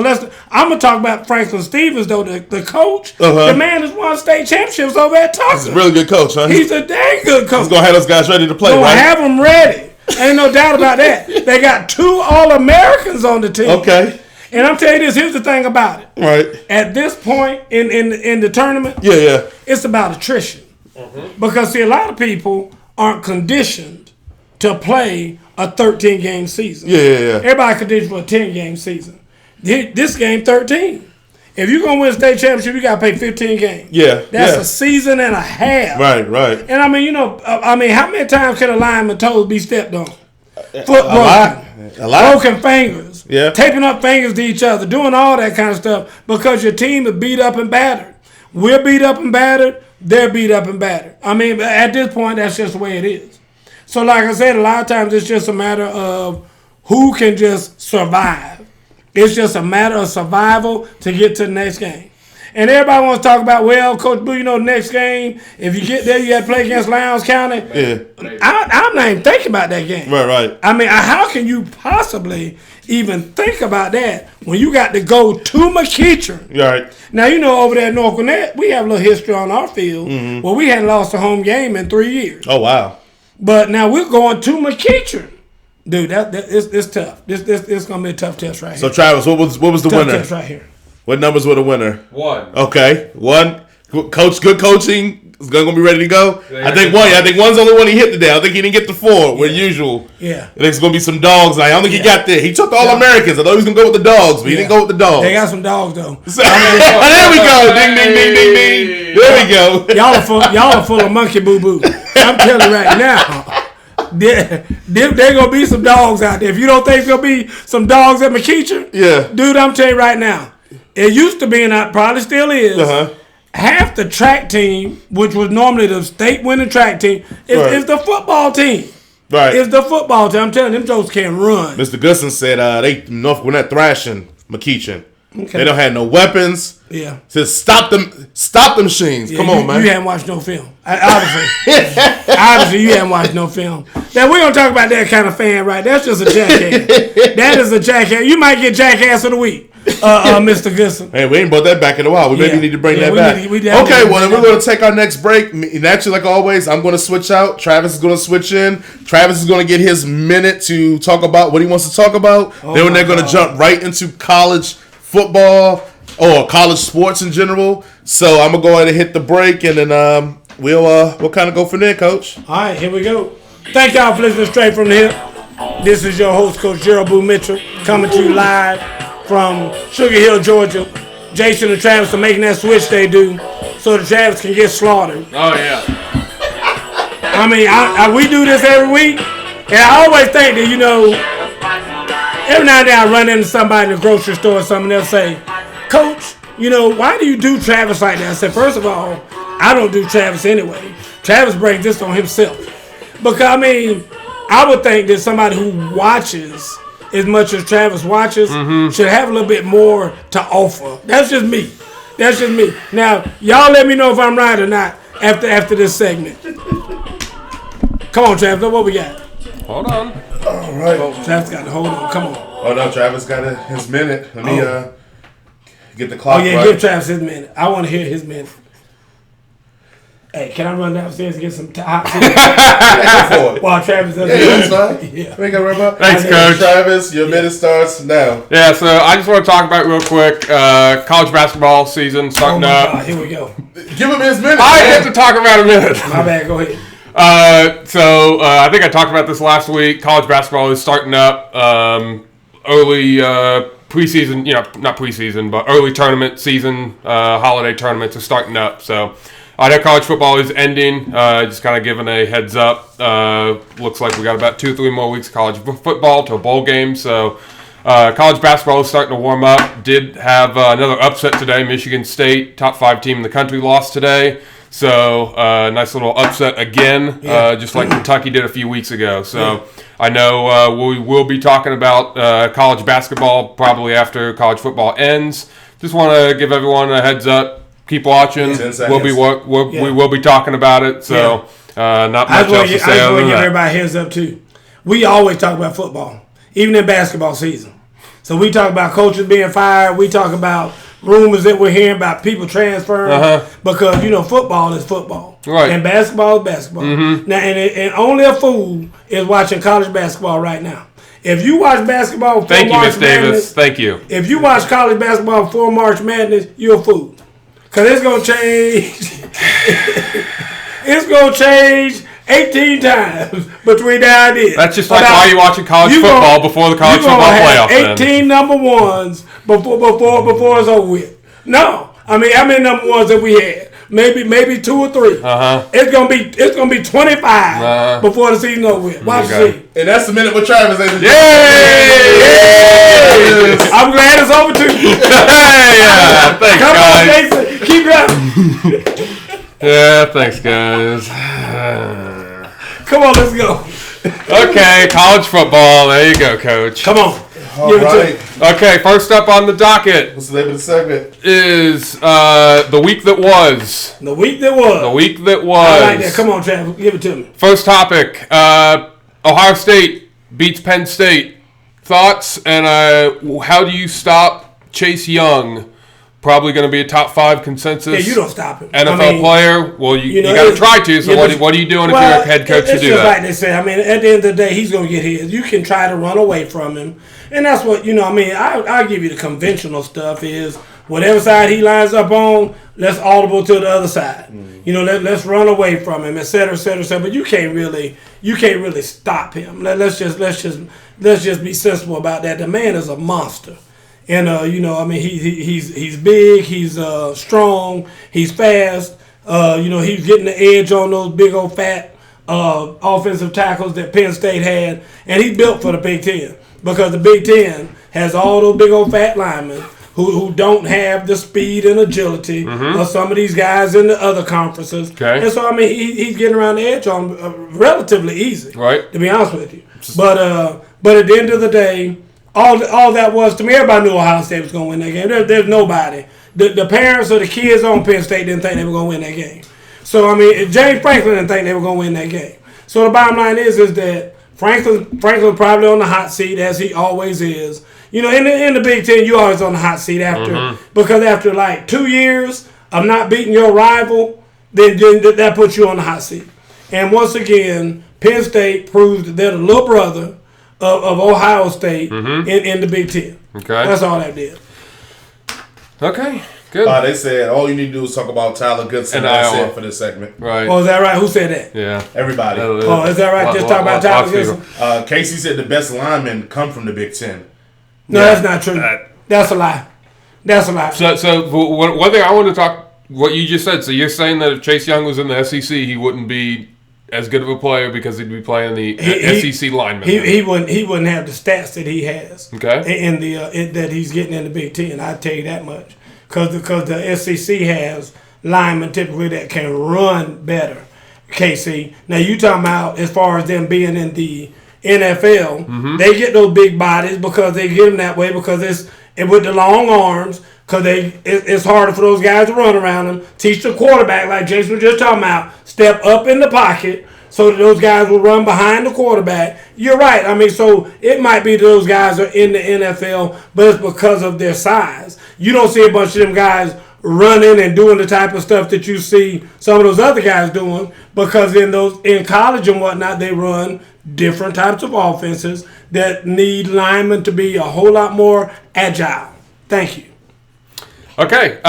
I'm going to talk about Franklin Stevens, though, the coach. The man has won state championships over at Tucker. He's a really good coach, huh? He's a dang good coach. He's going to have those guys ready to play, right? Have them ready. Ain't no doubt about that. They got 2 All-Americans on the team. Okay. And I'm telling you this, here's the thing about it. Right. At this point in the tournament, it's about attrition. Mm-hmm. Because, see, a lot of people aren't conditioned to play a 13-game season. Yeah. Everybody conditioned for a 10-game season. This game, 13. If you're going to win a state championship, you got to play 15 games. Yeah. That's a season and a half. Right. And, how many times can a lineman's toes be stepped on? Foot broken. A lot. Broken fingers. Yeah. Taping up fingers to each other. Doing all that kind of stuff because your team is beat up and battered. We're beat up and battered. They're beat up and battered. At this point, that's just the way it is. So, like I said, a lot of times it's just a matter of who can just survive. It's just a matter of survival to get to the next game. And everybody wants to talk about, well, Coach Boo, next game, if you get there, you got to play against Lowndes County. Yeah. I'm not even thinking about that game. Right. I mean, how can you possibly even think about that when you got to go to McEachern? Right. Now, over there at North Gwinnett, we have a little history on our field where we hadn't lost a home game in 3 years. Oh, wow. But now we're going to McEachern. Dude, it's tough. This going to be a tough test right here. So, Travis, what was the tough winner? Test right here. What numbers were the winner? 1. Okay, 1. Coach, good coaching. Is going to be ready to go. I think one's the only one he hit today. I think he didn't get the 4, where usual. Yeah. I think it's going to be some dogs. I don't think he got there. He took the All-Americans. I thought he was going to go with the dogs, but he didn't go with the dogs. They got some dogs, though. There we go. Ding, ding, ding, ding, ding. There we go. Y'all are full of monkey boo-boo. I'm telling you right now. There gonna be some dogs out there. If you don't think there's gonna be some dogs at McEachern, Yeah. Dude, I'm telling you right now. It used to be, and it probably still is, half the track team, which was normally the state winning track team, is the football team. Right. It's the football team. I'm telling you, them jokes can't run. Mr. Gusson said they North Gwinnett thrashing McEachern. Okay. They don't have no weapons. Yeah. Said stop them machines. Yeah, Come on, man. You haven't watched no film. Obviously, you haven't watched no film. Now, we don't talk about that kind of fan, right? That's just a jackass. That is a jackass. You might get jackass of the week, Mr. Gusson. Hey, we ain't brought that back in a while. We maybe need to bring that back. Okay, well, then we're going to take our next break. Naturally, like always, I'm going to switch out. Travis is going to switch in. Travis is going to get his minute to talk about what he wants to talk about. Then they're going to jump right into college football or college sports in general. So I'm going to go ahead and hit the break, and then we'll kind of go from there, Coach. All right, here we go. Thank y'all for listening straight from the hip. This is your host, Coach Gerald Boo Mitchell, coming to you live from Sugar Hill, Georgia. Jason and Travis are making that switch they do so the Travis can get slaughtered. Oh, yeah. I mean, we do this every week, and I always think that, every now and then I run into somebody in the grocery store or something, they'll say, Coach, why do you do Travis like that? I said, first of all, I don't do Travis anyway. Travis brings this on himself. Because, I would think that somebody who watches as much as Travis watches should have a little bit more to offer. That's just me. Now, y'all let me know if I'm right or not after this segment. Come on, Travis, what we got? Hold on. All right. Travis got to hold on. Come on. Oh, no, Travis got his minute. Let me get the clock yeah, right. give Travis his minute. I want to hear his minute. Hey, can I run downstairs and get some hot tea? While Travis does that's fine. Yeah. We ain't got to worry about. Thanks, Coach. Travis, your minute starts now. Yeah, so I just want to talk about real quick college basketball season starting up. God, here we go. Give him his minute. I have to talk about a minute. My bad, go ahead. I think I talked about this last week. College basketball is starting up early preseason, not preseason, but early tournament season, holiday tournaments are starting up. So I know college football is ending. Just kind of giving a heads up. Looks like we got about 2-3 more weeks of college football to a bowl game. So college basketball is starting to warm up. Did have another upset today. Michigan State, top 5 team in the country, lost today. So nice little upset again, just like Kentucky did a few weeks ago. So I know we will be talking about college basketball probably after college football ends. Just want to give everyone a heads up. Keep watching. We will be talking about it. So not much else to say. I want to give everybody a heads up too. We always talk about football, even in basketball season. So we talk about coaches being fired. We talk about rumors that we're hearing about people transferring because football is football, right? And basketball is basketball. Now, and only a fool is watching college basketball right now. If you watch basketball before Thank you, March Miss Davis. Madness, Thank you. If you watch college basketball before March Madness, you're a fool. Because it's going to change. It's going to change 18 times between now and then. That's just like why you're watching college football before the college football playoffs. 18 number ones before it's over with. No. I mean, how many number ones have we had? Maybe 2 or 3. It's gonna be 25 before the season over with. Watch the season. And that's the minute with Travis. Yay! I'm glad it's over too. Yeah, thanks, Come guys. on, Jason. Keep going. Yeah, thanks, guys. Come on, let's go. Okay, college football. There you go, Coach. Come on. All Give it to right. me. Okay, first up on the docket What's the name of the segment? is the week that was. The week that was. The week that was. I like that. Come on, Travis. Give it to me. First topic. Ohio State beats Penn State. Thoughts and how do you stop Chase Young? Probably going to be a top 5 consensus. Yeah, you don't stop him. NFL player. Well, you got to try to. So yeah, what are you doing if you're a head coach to do just that? like they say. I mean, at the end of the day, he's going to get his. You can try to run away from him, and that's what I mean. I'll give you the conventional stuff is whatever side he lines up on, let's audible to the other side. Let's run away from him, et cetera, et cetera, et cetera. But you can't really stop him. Let's just be sensible about that. The man is a monster. And I mean, he's big, he's strong, he's fast. He's getting the edge on those big old fat offensive tackles that Penn State had, and he's built for the Big Ten because the Big Ten has all those big old fat linemen who don't have the speed and agility of some of these guys in the other conferences. Okay. And so I mean, he's getting around the edge on relatively easy, right? To be honest with you, but at the end of the day. All that was to me, everybody knew Ohio State was going to win that game. There's nobody. The parents or the kids on Penn State didn't think they were going to win that game. So, I mean, James Franklin didn't think they were going to win that game. So, the bottom line is that Franklin probably on the hot seat, as he always is. In the Big Ten, you always on the hot seat because after like 2 years of not beating your rival, then that puts you on the hot seat. And once again, Penn State proves that they're the little brother of Ohio State in the Big Ten. Okay. That's all that did. Okay, good. They said all you need to do is talk about Tyler Goodson. And That's Iowa. it for this segment. Right. Oh, is that right? Who said that? Yeah. Everybody. Oh, is that right? Just talk about Tyler Goodson? Casey said the best linemen come from the Big Ten. No, that's not true. That's a lie. That's a lie. So one thing I want to talk, what you just said, so you're saying that if Chase Young was in the SEC, he wouldn't be as good of a player because he'd be playing the SEC lineman. He wouldn't have the stats that he has. Okay. In that he's getting in the Big Ten. I'd tell you that much. Because the SEC has linemen typically that can run better. KC. Now you talking about as far as them being in the NFL, they get those big bodies because they get them that way because it's with the long arms. Because it's harder for those guys to run around them. Teach the quarterback, like Jason was just talking about, step up in the pocket so that those guys will run behind the quarterback. You're right. I mean, so it might be those guys are in the NFL, but it's because of their size. You don't see a bunch of them guys running and doing the type of stuff that you see some of those other guys doing because in college and whatnot, they run different types of offenses that need linemen to be a whole lot more agile. Thank you. Okay,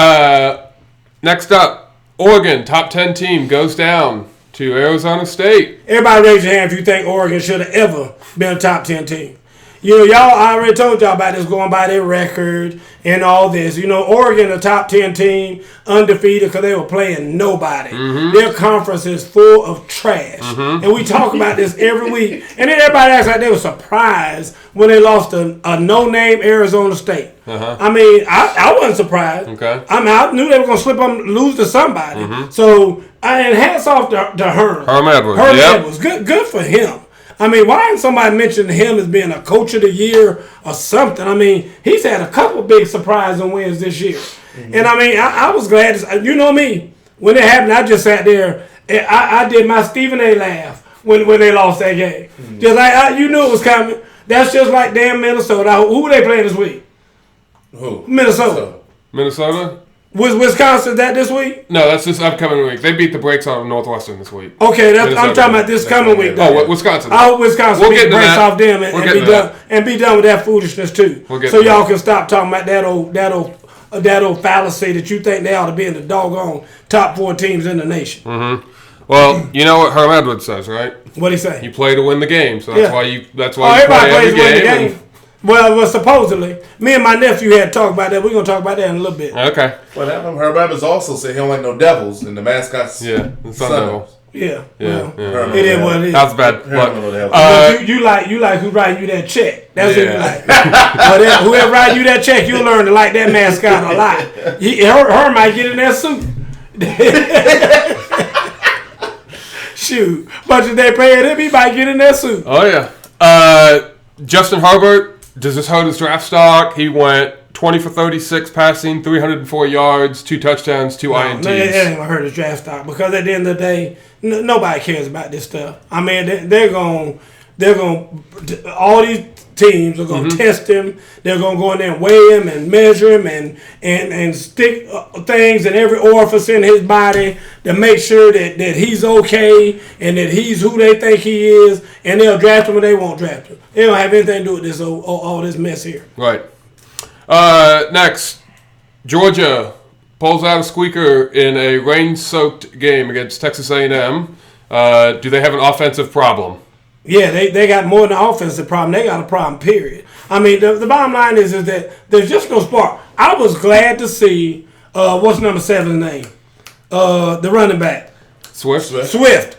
next up, Oregon, top 10 team, goes down to Arizona State. Everybody raise your hand if you think Oregon should have ever been a top 10 team. I already told y'all about this going by their record and all this. Oregon, a top 10 team, undefeated because they were playing nobody. Their conference is full of trash. And we talk about this every week. And then everybody acts like they were surprised when they lost a no-name Arizona State. I mean, I wasn't surprised. Okay. I knew they were going to slip up and lose to somebody. So, and hats off to Herm. Herm Edwards. Herm Edwards. Good for him. I mean, why didn't somebody mention him as being a coach of the year or something? I mean, he's had a couple big surprising wins this year. And I mean, I was glad to, you know me, when it happened, I just sat there and I did my Stephen A. laugh when they lost that game. Just like, you knew it was coming. That's just like damn Minnesota. Who were they playing this week? Who? Minnesota. Minnesota? Was Wisconsin that this week? No, that's this upcoming week. They beat the brakes out of Northwestern this week. Okay, I'm talking about this coming week. Oh, Wisconsin. I hope Wisconsin beat the brakes off them and be done with that foolishness too. So y'all can stop talking about that old fallacy that you think they ought to be in the doggone top 4 teams in the nation. Well, you know what Herm Edwards says, right? What'd he say? You play to win the game, so that's why you everybody play plays every win the game. game. Well, supposedly, me and my nephew had talked about that. We're gonna talk about that in a little bit. Okay. Well, Herb Evans also said he don't like no devils, and the mascot's the Sun Devils. Yeah. Yeah. It is what it is. That's bad. You like who writing you that check. That's what you like. Whoever writing you that check, you'll learn to like that mascot a lot. Her might get in that suit. Shoot. But if they pay him, he might get in there soon. Oh, yeah. Justin Herbert, does this hurt his draft stock? He went 20 for 36 passing, 304 yards, 2 touchdowns, 2 INTs. No, it ain't going to hurt his draft stock because at the end of the day, nobody cares about this stuff. I mean, they're going all these teams are going to test him. They're going to go in there and weigh him and measure him and stick things in every orifice in his body to make sure that he's okay and that he's who they think he is, and they'll draft him or they won't draft him. They don't have anything to do with this all this mess here. Right. Next, Georgia pulls out a squeaker in a rain-soaked game against Texas A&M. Do they have an offensive problem? Yeah, they got more than an offensive problem. They got a problem, period. I mean, the bottom line is that there's just no spark. I was glad to see, what's number 7's name? The running back. Swift.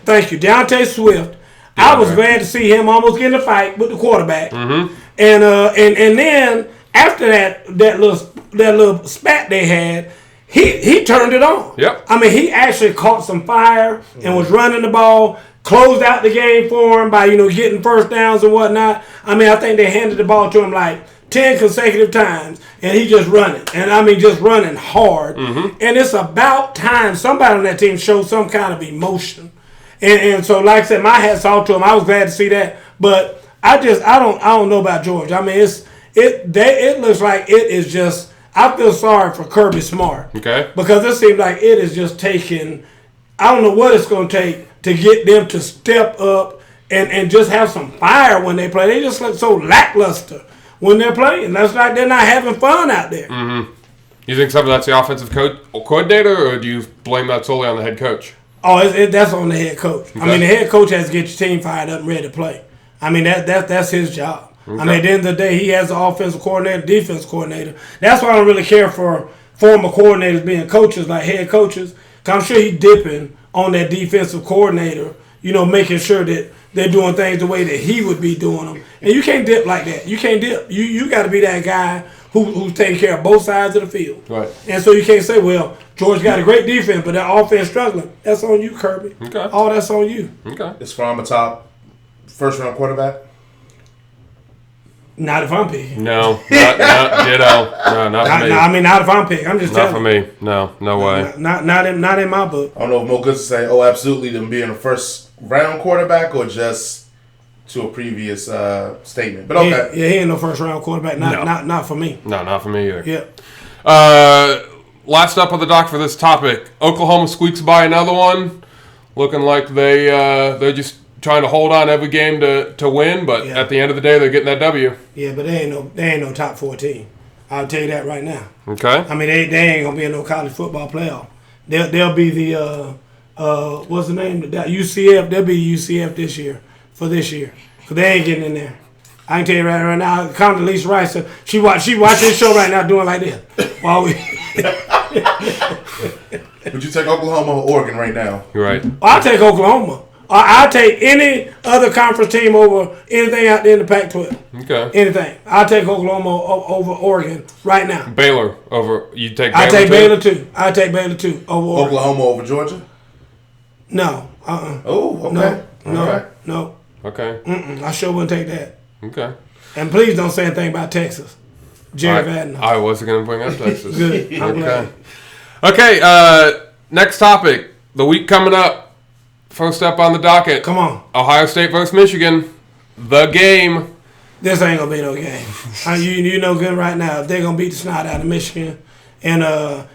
Thank you. Deontay Swift. Yeah, I was glad to see him almost get in a fight with the quarterback. Mm-hmm. And then after that little spat they had, he turned it on. Yep. I mean, he actually caught some fire and was running the ball, closed out the game for him by, getting first downs and whatnot. I mean, I think they handed the ball to him like 10 consecutive times, and he just running. And, I mean, just running hard. Mm-hmm. And it's about time somebody on that team showed some kind of emotion. And so, like I said, my hat's off to him. I was glad to see that. But I don't know about Georgia. I mean, it looks like it is just – I feel sorry for Kirby Smart. Okay. Because it seems like it is just taking – I don't know what it's going to take to get them to step up and just have some fire when they play. They just look so lackluster when they're playing. That's like they're not having fun out there. Mm-hmm. You think some of that's the offensive coordinator, or do you blame that solely on the head coach? Oh, that's on the head coach. Okay. I mean, the head coach has to get your team fired up and ready to play. I mean, that's his job. Okay. I mean, at the end of the day, he has the offensive coordinator, defense coordinator. That's why I don't really care for former coordinators being coaches like head coaches, because I'm sure he's dipping on that defensive coordinator, making sure that they're doing things the way that he would be doing them. And you can't dip like that. You can't dip. You got to be that guy who's taking care of both sides of the field. Right. And so you can't say, well, George got a great defense, but that offense struggling. That's on you, Kirby. Okay. All that's on you. Okay. Is Fromm a top first-round quarterback? Not if I'm picking. No, not ditto. No, not for me. I mean, not if I'm picking. I'm just telling you. Not for me. No way. Not in my book. I don't know if Mo Goods say, absolutely, them being a first-round quarterback or just to a previous statement. But okay. He ain't no first-round quarterback. Not for me. No, not for me either. Yeah. Last up on the dock for this topic, Oklahoma squeaks by another one, looking like they're just trying to hold on every game to win, but at the end of the day, they're getting that W. Yeah, but they ain't no top 14. I'll tell you that right now. Okay. I mean, they ain't gonna be in no college football playoff. They'll be the what's the name? UCF. They'll be UCF this year, because they ain't getting in there. I can tell you right now. Condoleezza Rice, she watch this show right now doing like this while we. Would you take Oklahoma or Oregon right now? You're right. I'll take Oklahoma. I'll take any other conference team over anything out there in the Pac-12. Okay. Anything. I'll take Oklahoma over Oregon right now. Baylor over. You take Baylor I'll take Baylor too. I'll take Baylor too over Oregon. Oklahoma over Georgia? No. Oh, okay. No. Okay. I sure wouldn't take that. Okay. And please don't say anything about Texas. Jerry Vadner. I wasn't going to bring up Texas. Good. Okay. Okay. Next topic. The week coming up. First up on the docket. Come on. Ohio State versus Michigan. The game. This ain't going to be no game. You know good right now. They're going to beat the snot out of Michigan. And, I'm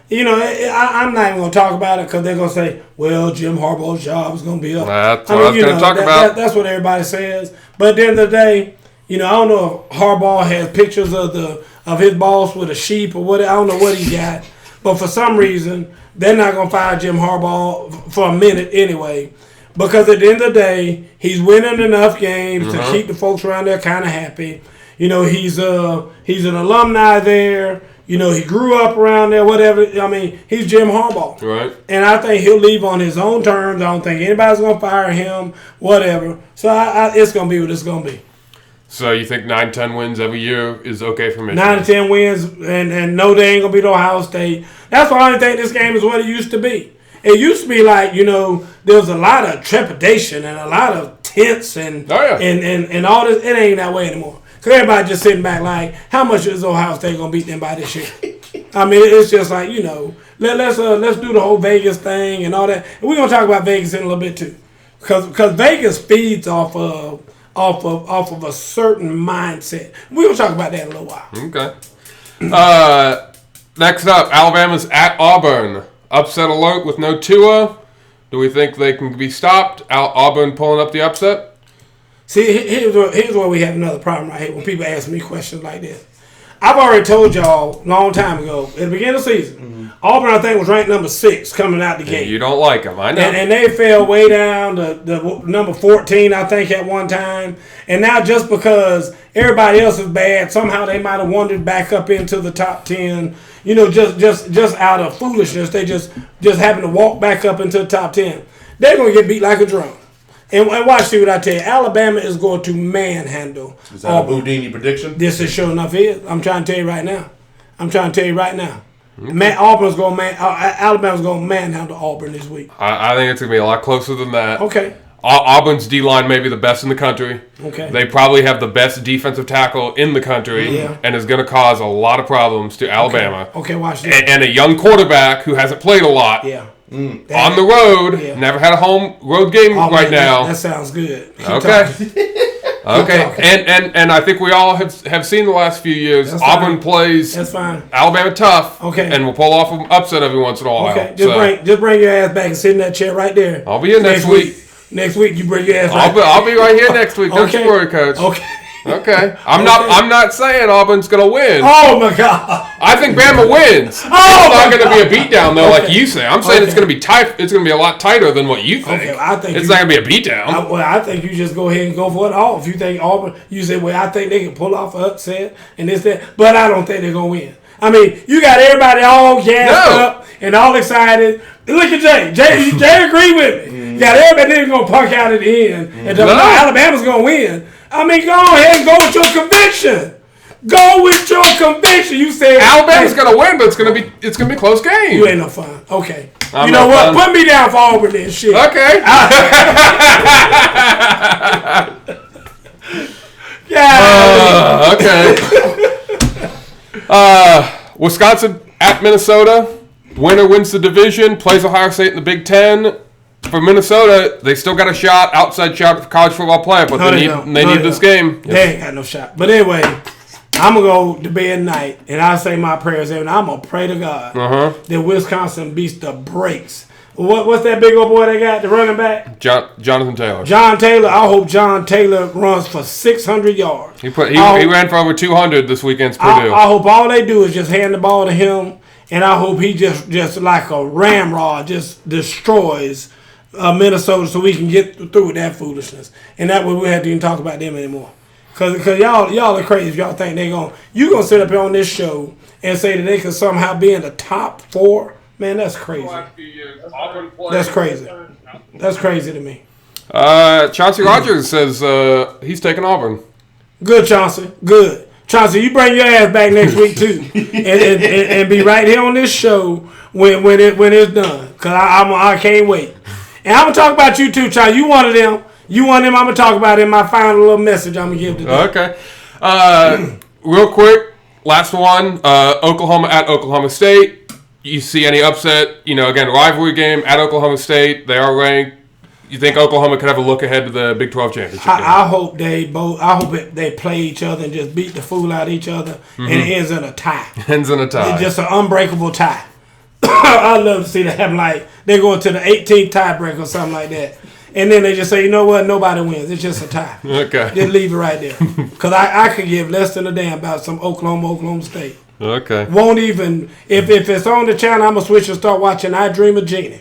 not even going to talk about it because they're going to say, well, Jim Harbaugh's job is going to be up. That's what I was going to talk about. That's what everybody says. But at the end of the day, I don't know if Harbaugh has pictures of his boss with a sheep or what. I don't know what he got. But for some reason, they're not going to fire Jim Harbaugh for a minute anyway. Because at the end of the day, he's winning enough games to keep the folks around there kind of happy. He's an alumni there. He grew up around there, whatever. I mean, he's Jim Harbaugh. Right. And I think he'll leave on his own terms. I don't think anybody's going to fire him, whatever. So it's going to be what it's going to be. So you think 9-10 wins every year is okay for Michigan? 9-10 wins, and no, they ain't going to beat Ohio State. That's why I think this game is what it used to be. It used to be like, there was a lot of trepidation and a lot of tense and and all this. It ain't that way anymore. Because everybody just sitting back like, how much is Ohio State going to beat them by this year? I mean, it's just like, let's do the whole Vegas thing and all that. And we're going to talk about Vegas in a little bit too. Because Vegas feeds off of a certain mindset. We're going to talk about that in a little while. Okay. Next up, Alabama's at Auburn. Upset alert with no Tua. Do we think they can be stopped? Auburn pulling up the upset? See, here's where we have another problem right here when people ask me questions like this. I've already told y'all a long time ago, at the beginning of the season, Auburn, I think, was ranked number 6 coming out the gate. You don't like them, I know. And they fell way down to number 14, I think, at one time. And now just because everybody else is bad, somehow they might have wandered back up into the top 10. Just out of foolishness, they just happen to walk back up into the top 10. They're going to get beat like a drum. And watch, see what I tell you. Alabama is going to manhandle. Is that Auburn. A Boudini prediction? This is sure enough is. I'm trying to tell you right now. Alabama's going to manhandle Auburn this week. I think it's going to be a lot closer than that. Okay. Auburn's D-line may be the best in the country. Okay. They probably have the best defensive tackle in the country and is going to cause a lot of problems to Alabama. Okay, watch this. And a young quarterback who hasn't played a lot. Yeah. On the road, never had a home road game now. That sounds good. Okay. And I think we all have seen the last few years. That's Auburn fine. plays That's fine. Alabama tough. Okay. And will pull off an upset every once in a while. Okay. Just bring your ass back and sit in that chair right there. I'll be here next week. Next week you bring your ass back. I'll be right here next week. Don't you worry, Coach. Okay. I'm not saying Auburn's gonna win. Oh my God. I think Bama wins. It's not gonna be a beatdown though, like you say. I'm saying it's gonna be tight. It's gonna be a lot tighter than what you think. I think it's not gonna be a beatdown. I think you just go ahead and go for it all. If you think Auburn, you say, well, I think they can pull off an upset and this, that, but I don't think they're gonna win. I mean, you got everybody all gassed up and all excited. Look at Jay. Jay agreed with me. You got everybody that's gonna punk out at the end and no, Alabama's gonna win. I mean, go ahead and go with your conviction. Go with your conviction. You said Alabama's gonna win, but it's gonna be a close game. You ain't no fun. Okay. I'm you know what? Fun. Put me down for Auburn then. Shit. Okay. Okay. Wisconsin at Minnesota. Winner wins the division. Plays Ohio State in the Big Ten. For Minnesota, they still got a shot, outside shot for college football playoff, but they need this game. They ain't got no shot. But anyway, I'm going to go to bed tonight, and I say my prayers, and I'm going to pray to God that Wisconsin beats the brakes. What's that big old boy they got, the running back? Jonathan Taylor. John Taylor. I hope John Taylor runs for 600 yards. He ran for over 200 this weekend's Purdue. I hope all they do is just hand the ball to him, and I hope he just like a ramrod just destroys Minnesota so we can get through with that foolishness. And that way we have to even talk about them anymore. Because y'all are crazy if y'all think you going to sit up here on this show and say that they could somehow be in the top 4. Man, that's crazy. That's crazy. That's crazy to me. Chauncey Rogers says he's taking Auburn. Good, Chauncey. Good. Chauncey, you bring your ass back next week too, and be right here on this show when it's done. Because I can't wait. And I'm going to talk about you too, Chauncey. You one of them. I'm going to talk about in my final little message I'm going to give today. Okay. Real quick, last one. Oklahoma at Oklahoma State. You see any upset? Again, rivalry game at Oklahoma State. They are ranked. You think Oklahoma could have a look ahead to the Big 12 championship game? I hope they play each other and just beat the fool out of each other, and it ends in a tie. It's just an unbreakable tie. I'd love to see that happen. Like they go into the 18th tiebreak or something like that, and then they just say, you know what? Nobody wins. It's just a tie. Okay. Just leave it right there. Because I could give less than a damn about some Oklahoma State. Okay. Won't even if it's on the channel, I'm gonna switch and start watching I Dream of Jeannie.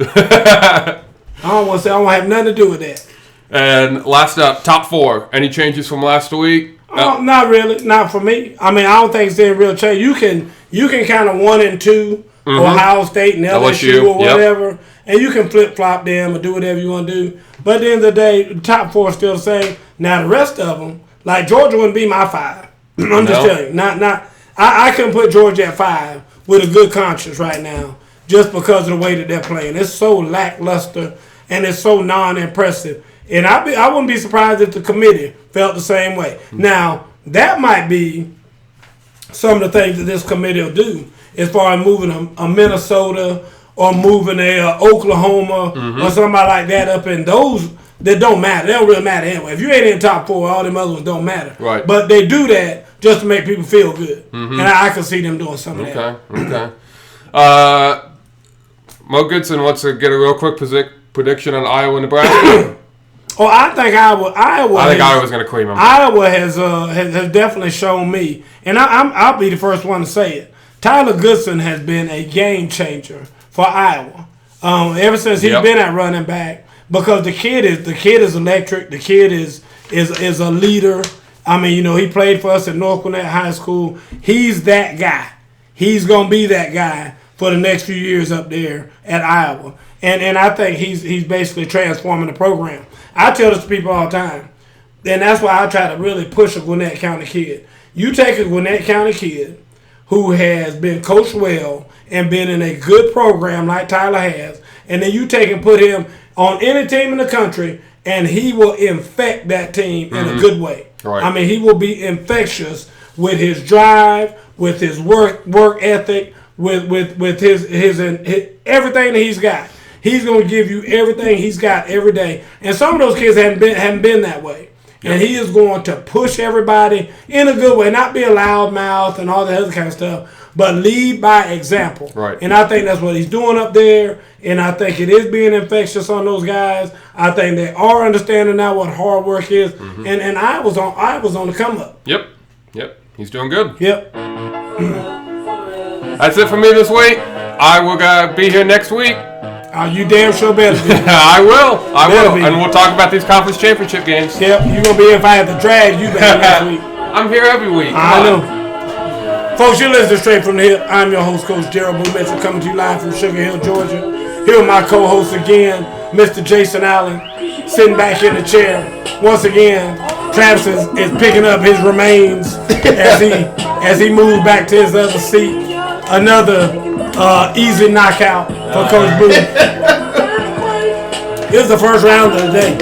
I don't have nothing to do with that. And last up, top 4. Any changes from last week? Not really. Not for me. I mean, I don't think it's any real change. You can kind of 1 and 2 Ohio State and LSU or whatever, and you can flip flop them or do whatever you want to do. But at the end of the day, the top 4 is still the same. Now the rest of them, like Georgia, wouldn't be my 5. I'm just telling you, not. I couldn't put Georgia at 5 with a good conscience right now. just because of the way that they're playing. It's so lackluster and it's so non-impressive. And I wouldn't be surprised if the committee felt the same way. Now, that might be some of the things that this committee will do as far as moving a Minnesota or moving a Oklahoma or somebody like that up in those that don't matter. They don't really matter anyway. If you ain't in the top 4, all them other ones don't matter. Right. But they do that just to make people feel good. And I can see them doing some of that. Okay. Mo Goodson wants to get a real quick prediction on Iowa and Nebraska. Oh, I think Iowa's going to cream them. Iowa has definitely shown me, and I'll be the first one to say it. Tyler Goodson has been a game changer for Iowa. Ever since he's been at running back, because the kid is electric. The kid is a leader. I mean, he played for us at North Gwinnett High School. He's that guy. He's gonna be that guy for the next few years up there at Iowa. And I think he's basically transforming the program. I tell this to people all the time, and that's why I try to really push a Gwinnett County kid. You take a Gwinnett County kid who has been coached well and been in a good program like Tyler has, and then you take and put him on any team in the country, and he will infect that team in a good way. Right. I mean, he will be infectious with his drive, with his work ethic, with his everything that he's got. He's going to give you everything he's got every day. And some of those kids haven't been that way. And he is going to push everybody in a good way, not be a loudmouth and all that other kind of stuff, but lead by example. Right. And I think that's what he's doing up there. And I think it is being infectious on those guys. I think they are understanding now what hard work is. And I was on the come up. Yep. He's doing good. Yep. That's it for me this week. I will be here next week. You damn sure better be. I will. Be. And we'll talk about these conference championship games. Yep, you're going to be here if I have to drag you back next week. I'm here every week. I know. Folks, you're listening Straight from the Hip. I'm your host, Coach Gerald Blue Mitchell, coming to you live from Sugar Hill, Georgia. Here with my co-host again, Mr. Jason Allen, sitting back in the chair. Once again, Travis is picking up his remains as he moves back to his other seat. Another easy knockout for Coach Blue. This is the first round of the day.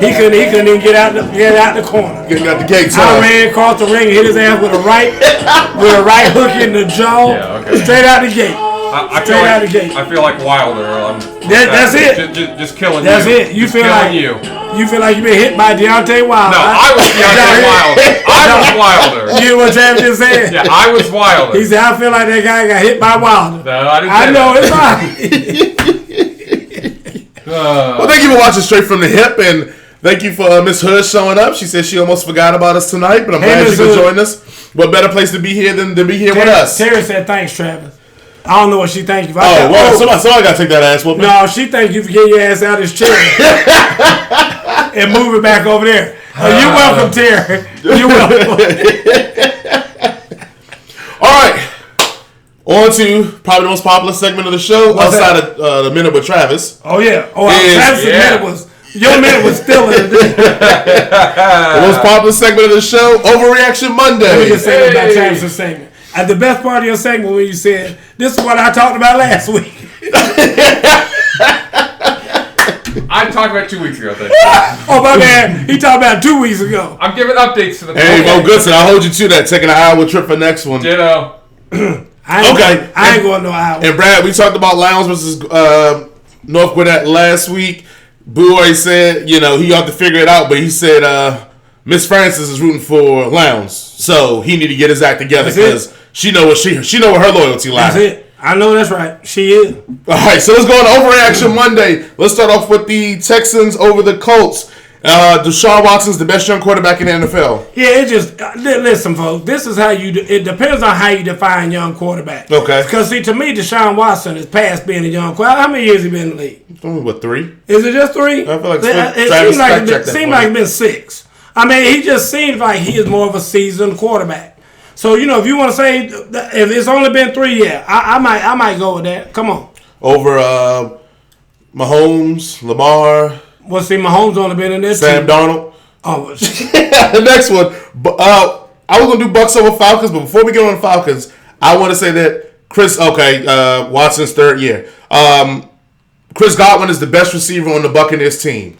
He couldn't even get out the corner. Getting out the gates. I ran across the ring, hit his ass with a right hook in the jaw, straight out the gate. I feel like Wilder. That's it. Just killing That's you. it. You feel like you've been hit by Deontay Wilder. No, I was Deontay Wilder. You hear what Travis just said? Yeah, I was Wilder. He said, I feel like that guy got hit by Wilder. No, I didn't It's fine. Well, thank you for watching Straight from the Hip, and thank you for Miss Hood showing up. She said she almost forgot about us tonight, but I'm glad she could join us. What better place to be here than to be here with us? Terry said, thanks, Travis. I don't know what she thank you for. Somebody got to take that ass whooping. No, she thank you for getting your ass out of his chair and move it back over there. You're welcome, Terry. You're welcome. All right. On to probably the most popular segment of the show, outside of the Minute with Travis. Oh, yeah. Travis' minute was... Your minute was still in the day. The most popular segment of the show, OverReaction Monday. Let me just say that about Travis' segment. The best part of your segment when you said, this is what I talked about last week. I talked about 2 weeks ago, I think. Oh, my man. He talked about 2 weeks ago. I'm giving updates to the Hey, Mo Goodson, I'll hold you to that. Taking an Iowa trip for next one. Ditto. I ain't going no Iowa. And Brad, we talked about Lowndes versus North Gwinnett last week. Boy said, he ought to figure it out, but he said Miss Francis is rooting for Lowndes, so he need to get his act together because she know where her loyalty lies. That's it. I know that's right. She is. All right, so let's go on OverReaction Monday. Let's start off with the Texans over the Colts. Deshaun Watson's the best young quarterback in the NFL. Yeah, it just listen, folks. This is how it depends on how you define young quarterback. Okay. Because see, to me, Deshaun Watson is past being a young quarterback. How many years has he been in the league? What, 3? Is it just 3? I feel like it seems like it's been 6. I mean, he just seems like he is more of a seasoned quarterback. So if you want to say if it's only been 3, I might go with that. Come on. Over Mahomes, Lamar. Well, see, Mahomes only been in there. Sam Darnold. Oh, the next one. I was gonna do Bucks over Falcons, but before we get on the Falcons, I want to say that Watson's third year. Chris Godwin is the best receiver on the Buccaneers team.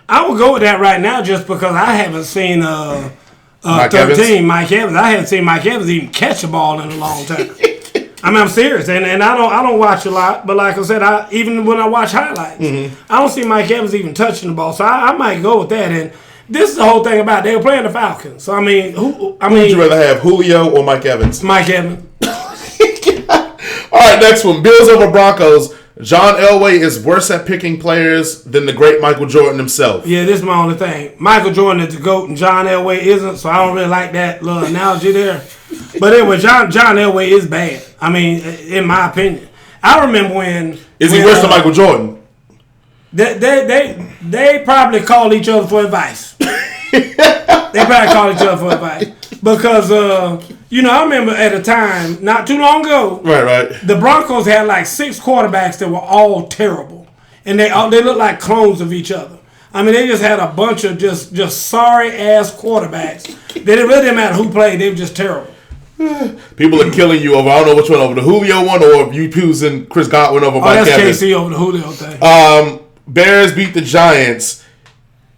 I would go with that right now just because I haven't seen Mike 13, Evans? Mike Evans. I haven't seen Mike Evans even catch a ball in a long time. I'm serious, and I don't watch a lot, but like I said, even when I watch highlights, I don't see Mike Evans even touching the ball. So I might go with that. And this is the whole thing about it. They were playing the Falcons. So Who would you rather have, Julio or Mike Evans? Mike Evans. All right, next one. Bills over Broncos. John Elway is worse at picking players than the great Michael Jordan himself. Yeah, this is my only thing. Michael Jordan is the GOAT and John Elway isn't, so I don't really like that little analogy there. But anyway, John Elway is bad. I mean, in my opinion. I remember when... Is he worse than Michael Jordan? They probably call each other for advice. They probably call each other for advice. Because, I remember at a time, not too long ago, right, the Broncos had like 6 quarterbacks that were all terrible. And they looked like clones of each other. I mean, they just had a bunch of just sorry-ass quarterbacks. They didn't really matter who played. They were just terrible. People are killing you over, I don't know which one, over the Julio one or you choosing Chris Godwin over Mike Evans. That's KC over the Julio thing. Bears beat the Giants.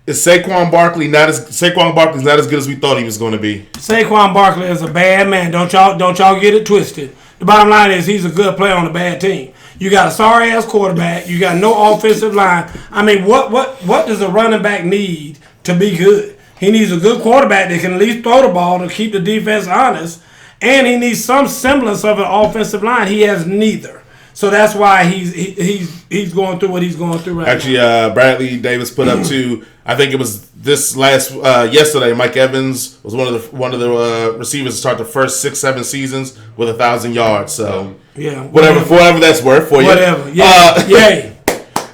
Is Saquon Barkley's not as good as we thought he was going to be? Saquon Barkley is a bad man. Don't y'all get it twisted. The bottom line is he's a good player on a bad team. You got a sorry ass quarterback. You got no offensive line. I mean, what does a running back need to be good? He needs a good quarterback that can at least throw the ball to keep the defense honest, and he needs some semblance of an offensive line. He has neither. So that's why he's going through what he's going through right now. Actually, Bradley Davis put up to, I think it was yesterday. Mike Evans was one of the receivers to start the first 6-7 seasons with 1,000 yards. So yeah, whatever that's worth for you. Whatever, yeah, yay.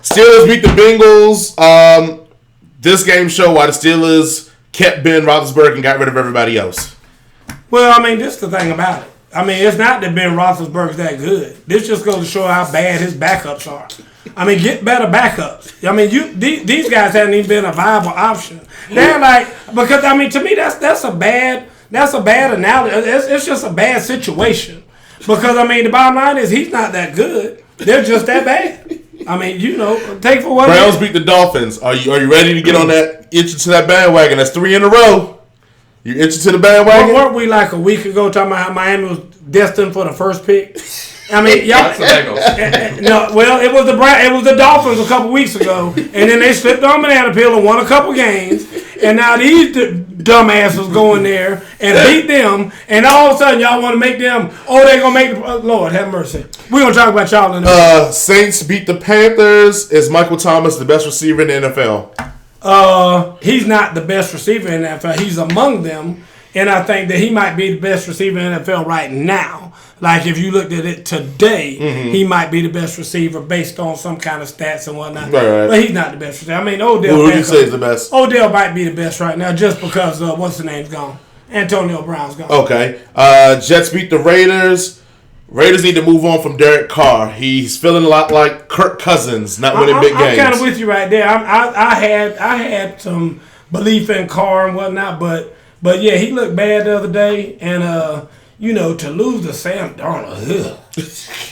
Steelers beat the Bengals. This game showed why the Steelers kept Ben Roethlisberger and got rid of everybody else. Well, I mean, this is the thing about it. I mean, it's not that Ben Roethlisberger's that good. This just goes to show how bad his backups are. I mean, get better backups. I mean, these guys haven't even been a viable option. They're like, because I mean, to me, that's a bad analogy. It's just a bad situation. Because I mean, the bottom line is he's not that good. They're just that bad. I mean, take for what. Browns beat the Dolphins. Are you ready to get on that to that bandwagon? That's 3 in a row. You itching to the bandwagon? Weren't we like a week ago talking about how Miami was destined for the first pick? I mean, y'all. No, well, it was the Dolphins a couple weeks ago, and then they slipped on banana peel and won a couple games, and now these dumbasses go in there and beat them, and all of a sudden y'all want to make them. Oh, they're gonna make the Lord have mercy. We're gonna talk about y'all in a minute. Saints beat the Panthers. Is Michael Thomas the best receiver in the NFL? He's not the best receiver in the NFL. He's among them, and I think that he might be the best receiver in the NFL right now. Like, if you looked at it today, he might be the best receiver based on some kind of stats and whatnot. Right. But he's not the best receiver. I mean, Odell. Who would you say is the best? Odell might be the best right now just because, what's the name's gone? Antonio Brown's gone. Okay. Jets beat the Raiders. Raiders need to move on from Derek Carr. He's feeling a lot like Kirk Cousins, not winning big games. I'm kind of with you right there. I had some belief in Carr and whatnot, but yeah, he looked bad the other day, and to lose to Sam Darnold,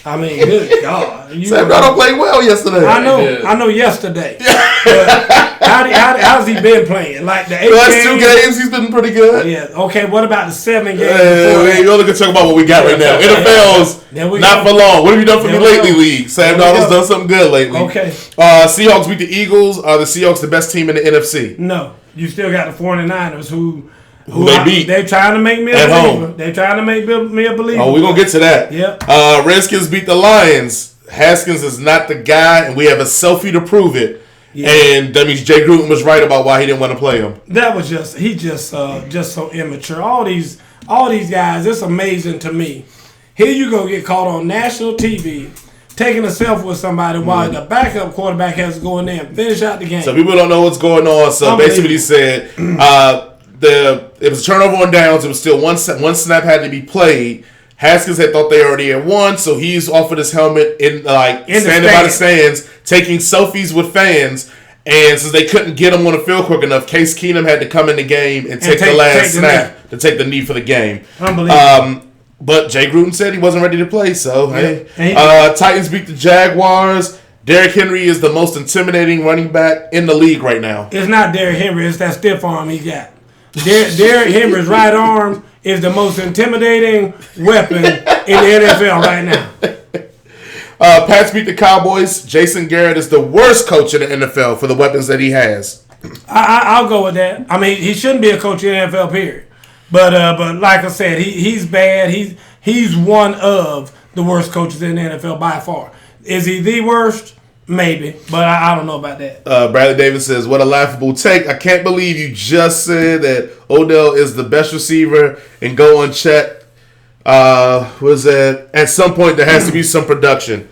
I mean, good God. Sam Darnold played well yesterday. I know yesterday. But how's he been playing? Like the 8 games? Last 2 games, he's been pretty good. Yeah. Okay, what about the 7 games? You only can talk about what we got right now. NFL's not for long. What have you done for me lately, League? Sam Darnold's done something good lately. Okay. Seahawks beat the Eagles. Are the Seahawks the best team in the NFC? No. You still got the 49ers who they beat. They're trying to make me a believer. They're trying to make me a believer. Oh, we're going to get to that. Yep. Redskins beat the Lions. Haskins is not the guy, and we have a selfie to prove it. Yeah. And that means Jay Gruden was right about why he didn't want to play him. That was just so immature. All these guys, it's amazing to me. Here you go get caught on national TV taking a selfie with somebody while the backup quarterback has to go in there and finish out the game. So people don't know what's going on. So basically he said it was a turnover on downs. It was still one snap had to be played. Haskins had thought they already had won, so he's offered his helmet standing by the stands, taking selfies with fans. And since they couldn't get him on the field quick enough, Case Keenum had to come in the game and take the last snap to take the knee for the game. Unbelievable. But Jay Gruden said he wasn't ready to play, so hey. Titans beat the Jaguars. Derrick Henry is the most intimidating running back in the league right now. It's not Derrick Henry. It's that stiff arm he got. Derrick Henry's right arm is the most intimidating weapon in the NFL right now. Pats beat the Cowboys. Jason Garrett is the worst coach in the NFL for the weapons that he has. I'll go with that. I mean, he shouldn't be a coach in the NFL, period. But like I said, he's bad. He's one of the worst coaches in the NFL by far. Is he the worst? Maybe, but I don't know about that. Bradley Davis says, what a laughable take. I can't believe you just said that Odell is the best receiver and go unchecked. Was that at some point there has to be some production.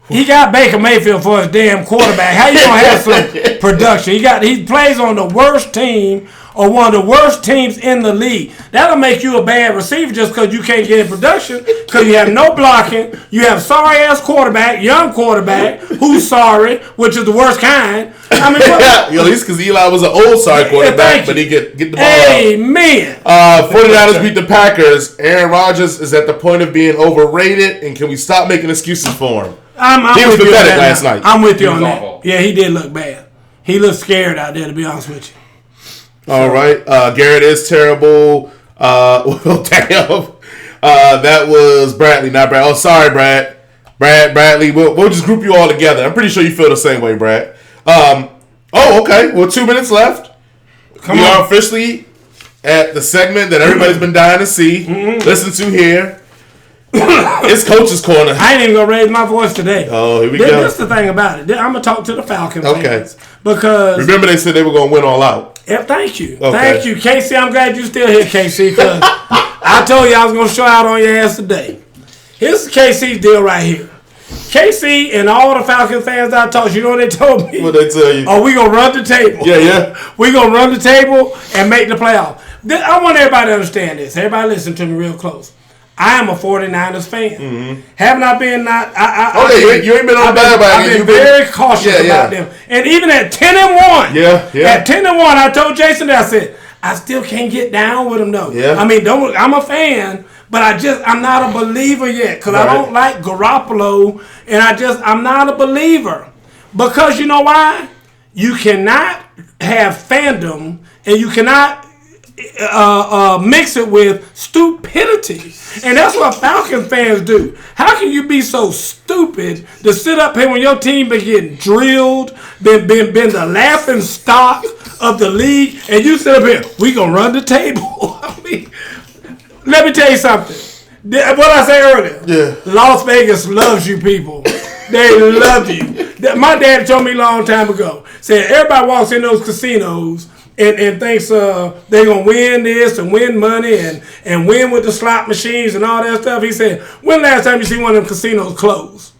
He got Baker Mayfield for his damn quarterback. How you gonna have some production? He plays on the worst team or one of the worst teams in the league. That'll make you a bad receiver just because you can't get in production because you have no blocking. You have sorry-ass quarterback, young quarterback, who's sorry, which is the worst kind. I mean, at least because Eli was an old sorry quarterback, but he get the ball Amen. 49ers beat the Packers. Aaron Rodgers is at the point of being overrated, and can we stop making excuses for him? He was pathetic last night. I'm with you on that. Awful. Yeah, he did look bad. He looked scared out there, to be honest with you. All right. Garrett is terrible. Well, damn. That was Bradley, not Brad. Oh, sorry, Brad. Bradley. We'll just group you all together. I'm pretty sure you feel the same way, Brad. Okay. Well, 2 minutes left. We are officially at the segment that everybody's been dying to see, listen to here. It's Coach's Corner. I ain't even going to raise my voice today. Oh, here we go. That's the thing about it. I'm going to talk to the Falcons fans. Because remember they said they were going to win all out. Yeah, thank you. Okay. Thank you, Casey. I'm glad you're still here, Casey, because I told you I was going to show out on your ass today. Here's KC's deal right here. KC and all the Falcon fans I talked to, you know what they told me? What they tell you? Oh, we going to run the table. Yeah. We going to run the table and make the playoff. I want everybody to understand this. Everybody listen to me real close. I am a 49ers fan. Mm-hmm. Haven't I been not? You ain't been on bad about it. I've been very cautious about them. And even at 10-1, at 10-1, I told Jason that, I said, I still can't get down with them though. Yeah. I mean, I'm a fan, but I'm not a believer yet because I don't like Garoppolo, and I'm not a believer because you know why? You cannot have fandom, and you cannot mix it with stupidity. And that's what Falcon fans do. How can you be so stupid to sit up here when your team been getting drilled, been the laughing stock of the league, and you sit up here, we gonna run the table? I mean, let me tell you something. What I said earlier, Las Vegas loves you people. They love you. My dad told me a long time ago, said everybody walks in those casinos and thinks they're going to win this and win money and win with the slot machines and all that stuff. He said, when last time you see one of them casinos close?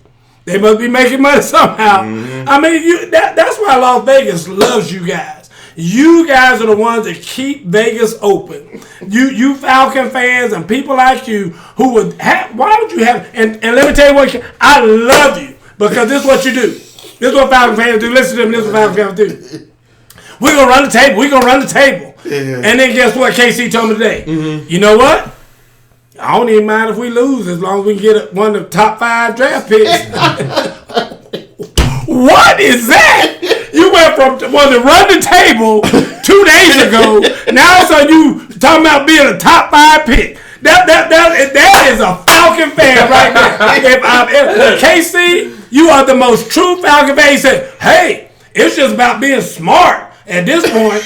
They must be making money somehow. Mm-hmm. I mean, that's why Las Vegas loves you guys. You guys are the ones that keep Vegas open. You Falcon fans and people like you who would have, why would you have, and let me tell you what, I love you because this is what you do. This is what Falcon fans do. Listen to them, this is what Falcon fans do. We're going to run the table. We're going to run the table. Yeah. And then guess what KC told me today? Mm-hmm. You know what? I don't even mind if we lose as long as we can get one of the top 5 draft picks. What is that? You went from to run the table 2 days ago. Now all of a sudden you talking about being a top 5 pick. That is a Falcon fan right there. If KC, you are the most true Falcon fan. He said, hey, it's just about being smart. At this point,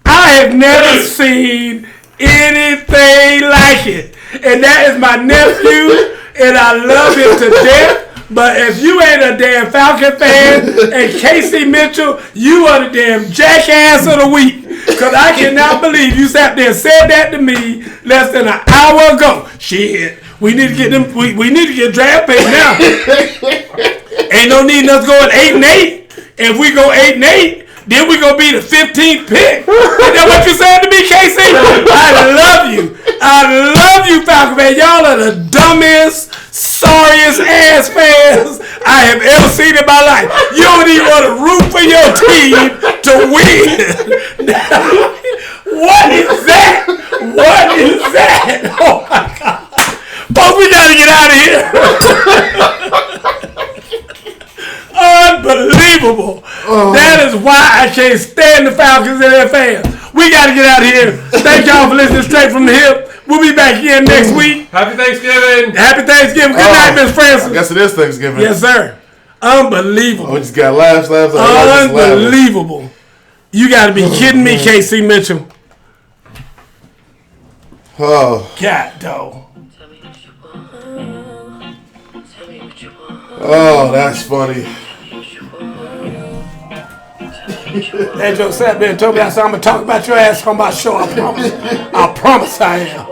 I have never seen anything like it. And that is my nephew, and I love him to death. But if you ain't a damn Falcon fan, and Casey Mitchell, you are the damn jackass of the week. Because I cannot believe you sat there and said that to me less than an hour ago. Shit, we need to get them. We need to get draft picks now. Ain't no need us going 8-8. If we go 8-8, then we gonna be the 15th pick. Is that what you said to me, Casey? I love you. I love you, Falcon fans. Y'all are the dumbest, sorriest ass fans I have ever seen in my life. You don't even want to root for your team to win. What is that? What is that? Oh my God. Folks, we gotta get out of here. Unbelievable. That is why I can't stand the Falcons and their fans. We gotta get out of here. Thank y'all for listening straight from the hip. We'll be back again next week. Happy Thanksgiving. Happy Thanksgiving. Good night, Miss Francis. I guess it is Thanksgiving. Yes, sir. Unbelievable. We just got laughs. Unbelievable. You gotta be kidding me, KC Mitchell. Oh. God, dog. Oh, that's funny. That joke sat there and told me I said, I'm going to talk about your ass on my show. I promise. I promise I am.